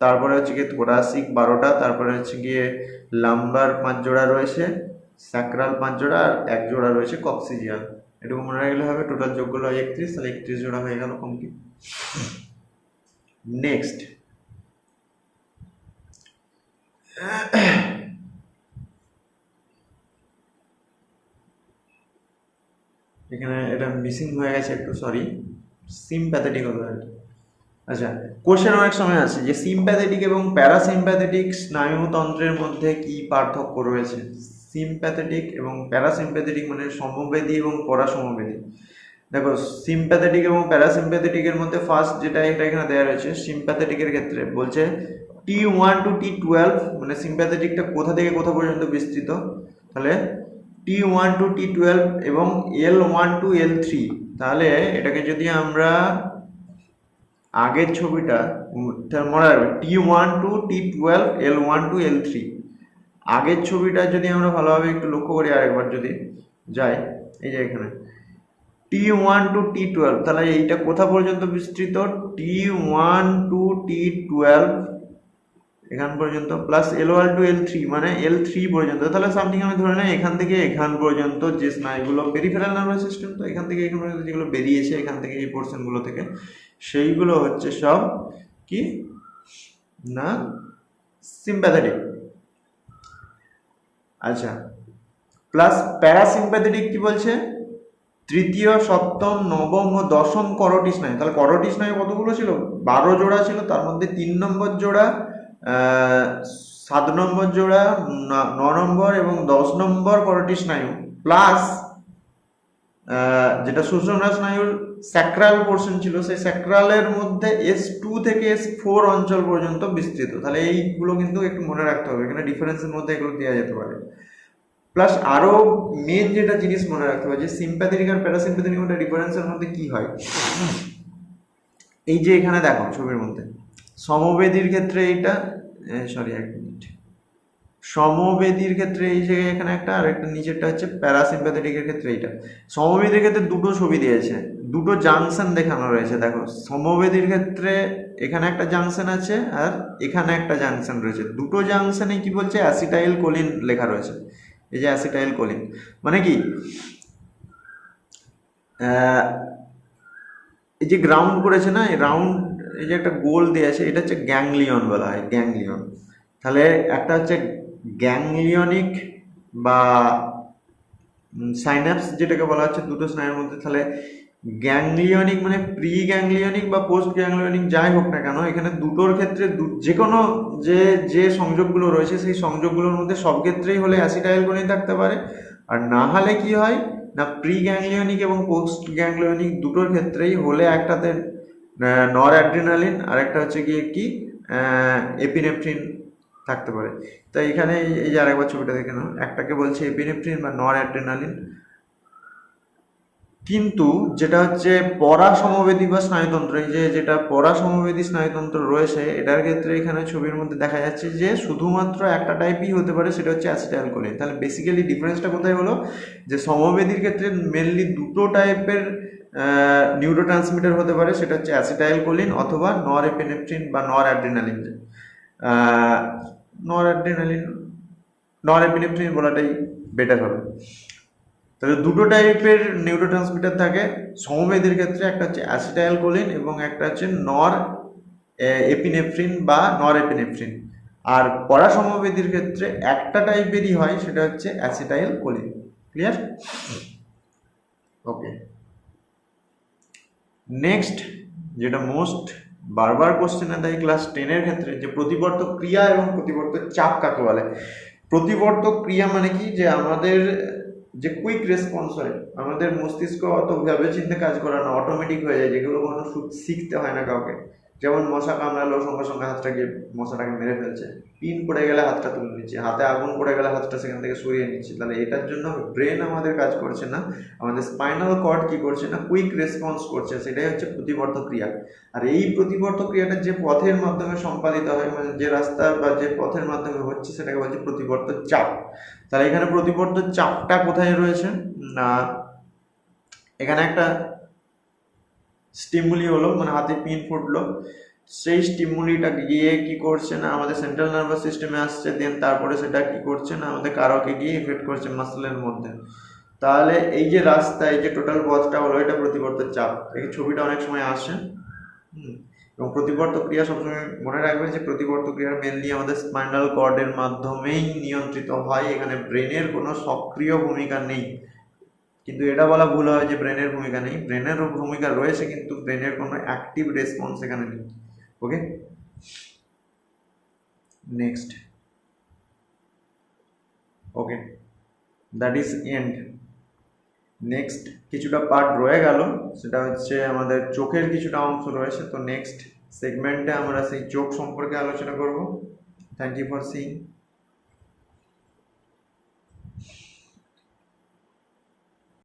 তারপরে হচ্ছে গিয়ে থোরাসিক 12টা, তারপরে হচ্ছে গিয়ে লাম্বার 5 জোড়া রয়েছে, স্যাক্রাল 5 জোড়া, আর 1 জোড়া রয়েছে কক্সিজিয়াল। এটুকু মনে রাখলে হবে। টোটাল যোগগুলো হয় 31, তাহলে 31 জোড়া হয়ে গেল কমপ্লিট। নেক্সট, এখানে এটা মিসিং হয়ে গেছে একটু, সরি। সিম্প্যাথেটিক হবে আর কি। আচ্ছা, কোশ্চেন অনেক সময় আছে যে সিম্প্যাথেটিক এবং প্যারাসিম্প্যাথেটিক স্নায়ুতন্ত্রের মধ্যে কি পার্থক্য রয়েছে? সিম্প্যাথেটিক এবং প্যারাসিম্প্যাথেটিক মানে সমবেদী এবং পরাসমবেদী। দেখো সিম্প্যাথেটিক এবং প্যারাসিম্প্যাথেটিকের মধ্যে ফার্স্ট যেটা এখানে দেওয়া রয়েছে, সিম্প্যাথেটিকের ক্ষেত্রে বলছে T1 to T12, মানে সিম্প্যাথেটিকটা কোথা থেকে কোথা পর্যন্ত বিস্তৃত? তাহলে T1 to T12 এবং L1 to L3। তাহলে এটাকে যদি আমরা আগের ছবিটা মনে রাখবে, T1 to T12, L1 to L3, আগের ছবিটা যদি আমরা ভালোভাবে একটু লক্ষ্য করি, আরেকবার যদি যাই, এই যে এখানে T1 to T12, তাহলে এইটা কোথা পর্যন্ত বিস্তৃত? T1 to T12 এখান পর্যন্ত, প্লাস L1 to L3 মানে L3 পর্যন্ত। তাহলে সামথিং আমি ধরে নেই এখান থেকে এখান পর্যন্ত যে স্নায়ুগুলো পেরিফেরাল নার্ভাস সিস্টেম, তো এখান থেকে এখান পর্যন্ত যেগুলো বেরিয়েছে এখান থেকে এই পোর্শনগুলো থেকে, সেইগুলো হচ্ছে সব কি না সিম্প্যাথেটিক। আচ্ছা, প্লাস প্যারাসিম্প্যাথেটিক কি বলছে? তৃতীয়, সপ্তম, নবম ও দশম করোটি স্নায়ু। তাহলে করোটি স্নায়ু কতগুলো ছিল? 12 জোড়া ছিল, তার মধ্যে 3 নম্বর জোড়া, 7 নম্বর জোড়া, 9 নম্বর এবং 10 নম্বর করোটি স্নায়ু, প্লাস যেটা সুষুম্না স্নায়ুর স্যাক্রাল পোর্শন ছিল, সেই স্যাক্রালের মধ্যে S2 থেকে S4 অঞ্চল পর্যন্ত বিস্তৃত। তাহলে এইগুলো কিন্তু একটু মনে রাখতে হবে, এখানে ডিফারেন্সের মধ্যে এগুলো দেওয়া যেতে পারে। প্লাস আরো মেন যেটা জিনিস মনে রাখতে হবে যে সিম্প্যাথেটিক আর প্যারাসিম্প্যাথেটিক মধ্যে ডিফারেন্সের মধ্যে কি হয়। এই যে এখানে দেখো ছবির মধ্যে সমবেদীর ক্ষেত্রে এইটা, সরি এক মিনিট, সমবেদীর ক্ষেত্রে এই যে এখানে একটা, আর একটা নিচেরটা হচ্ছে প্যারাসিম্প্যাথেটিকের ক্ষেত্রে এইটা। সমবেদীর ক্ষেত্রে দুটো ছবি দিয়েছে, দুটো জাংশন দেখানো রয়েছে। দেখো সমবেদীর ক্ষেত্রে এখানে একটা জাংশন আছে আর এখানে একটা জাংশন রয়েছে, দুটো জাংশনে কি বলছে অ্যাসিটাইল কোলিন লেখা রয়েছে। এই যে অ্যাসিটাইল কোলিন মানে কি, এই যে গ্রাউন্ড করেছে না, এই রাউন্ড এই যে একটা গোল দিয়ে আছে, এটা হচ্ছে গ্যাংলিয়ন বলা হয়, গ্যাংলিয়ন। তাহলে একটা হচ্ছে গ্যাংলিয়নিক বা সাইন্যাপস যেটাকে বলা হচ্ছে দুটো স্নায়ুর মধ্যে। তাহলে গ্যাংলিয়নিক মানে প্রি গ্যাংলিয়নিক বা পোস্ট গ্যাংলিয়নিক যাই হোক না কেন, এখানে দুটোর ক্ষেত্রে যে কোনো যে যে সংযোগগুলো রয়েছে সেই সংযোগগুলোর মধ্যে সব ক্ষেত্রেই হলে অ্যাসিটাইল কোলিন থাকতে পারে। আর না হলে কি হয় না, প্রি গ্যাংলিয়নিক এবং পোস্ট গ্যাংলিয়নিক দুটোর ক্ষেত্রেই হলে একটাতে নর অ্যাড্রিনালিন আর একটা হচ্ছে গিয়ে কি এপিনেফ্রিন থাকতে পারে। তাই এখানে এই যে আরেকবার ছবিটা দেখে নাও, একটাকে বলছে এপিনেফ্রিন বা নর অ্যাড্রিনালিন। কিন্তু যেটা হচ্ছে পরাসমবেদী বা স্নায়ুতন্ত্র, এই যে যেটা পরাসমবেদী স্নায়ুতন্ত্র রয়েছে এটার ক্ষেত্রে এখানে ছবির মধ্যে দেখা যাচ্ছে যে শুধুমাত্র একটা টাইপই হতে পারে, সেটা হচ্ছে অ্যাসিটাইল কোলিন। তাহলে বেসিক্যালি ডিফারেন্সটা কোথায় হলো, যে সমবেদীর ক্ষেত্রে মেনলি দুটো টাইপের নিউরোট্রান্সমিটার হতে পারে, সেটা হচ্ছে অ্যাসিটাইল কোলিন অথবা নর এপিনেফ্রিন বা নর অ্যাড্রিনালিন। নর অ্যাড্রিনালিন, নর এপিনেফ্রিন বলাটাই বেটার হবে। তাহলে দুটো টাইপের নিউরোট্রান্সমিটার থাকে সমবেদীর ক্ষেত্রে, একটা হচ্ছে অ্যাসিটাইল কোলিন এবং একটা হচ্ছে নর এপিনেফ্রিন বা নর এপিনেফ্রিন। আর পরাসমবেদীর ক্ষেত্রে একটা টাইপেরই হয়, সেটা হচ্ছে অ্যাসিটাইল কোলিন। ক্লিয়ার? ওকে, নেক্সট যেটা মোস্ট বারবার কোশ্চেনে দেয় ক্লাস 10-এর ক্ষেত্রে, যে প্রতিবর্তক ক্রিয়া এবং প্রতিবর্তক চাপ কাকে বলে। প্রতিবর্তক ক্রিয়া মানে কি, যে আমাদের যে কুইক রেসপন্স হয়, আমাদের মস্তিষ্ক অত ভেবে চিন্তে কাজ করে না, অটোমেটিক হয়ে যায়, যেগুলো কোনো শিখতে হয় না কাউকে। যেমন মশা কামড়ালো সঙ্গে সঙ্গে হাতটা গিয়ে মশাটাকে মেরে ফেলছে, পিন পড়ে গেলে হাতটা তুলে নিচ্ছে, হাতে আগুন পড়ে গেলে হাতটা সেখান থেকে সরিয়ে নিচ্ছে। তাহলে এটার জন্য ব্রেন আমাদের কাজ করছে না, আমাদের স্পাইনাল কর্ড কি করছে না, কুইক রেসপন্স করছে, সেটাই হচ্ছে প্রতিবর্তক ক্রিয়া। আর এই প্রতিবর্তক ক্রিয়াটা যে পথের মাধ্যমে সম্পাদিত হয়, মানে যে রাস্তা বা যে পথের মাধ্যমে হচ্ছে, সেটাকে বলছে প্রতিবর্তক চাপ। তাহলে এখানে প্রতিবর্তক চাপটা কোথায় রয়েছে না, এখানে একটা স্টিমুলি হলো, মানে হাতে পিন ফুটলো, সেই স্টিমুলিটা গিয়ে কি করছে না আমাদের সেন্ট্রাল নার্ভাস সিস্টেমে আসছে, দেন তারপরে সেটা কি করছে না আমাদের কারকে গিয়ে এফেক্ট করছে মাসলের মধ্যে। তাহলে এই যে রাস্তা, এই যে টোটাল পথটা হলো, এটা প্রতিবর্তক চাপ। এই ছবিটা অনেক সময় আসে। এবং প্রতিবর্তক ক্রিয়া সবসময় মনে রাখবে যে প্রতিবর্তক ক্রিয়া মেনলি আমাদের স্পাইনাল কর্ডের মাধ্যমেই নিয়ন্ত্রিত হয়, এখানে ব্রেনের কোনো সক্রিয় ভূমিকা নেই। কিন্তু এটা বলা ভুল হয় যে ব্রেনের ভূমিকা নেই, ব্রেনের ভূমিকা রয়েছে, কিন্তু ব্রেনের কোনো অ্যাক্টিভ রেসপন্স এখানে নেই। Okay, next. Okay, that is end. Next কিছুটা পার্ট রয়ে গেল, সেটা হচ্ছে আমাদের চোখের কিছুটা অংশ রয়েছে। তো নেক্সট সেগমেন্টে আমরা সেই চোখ সম্পর্কে আলোচনা করব। Thank you for seeing.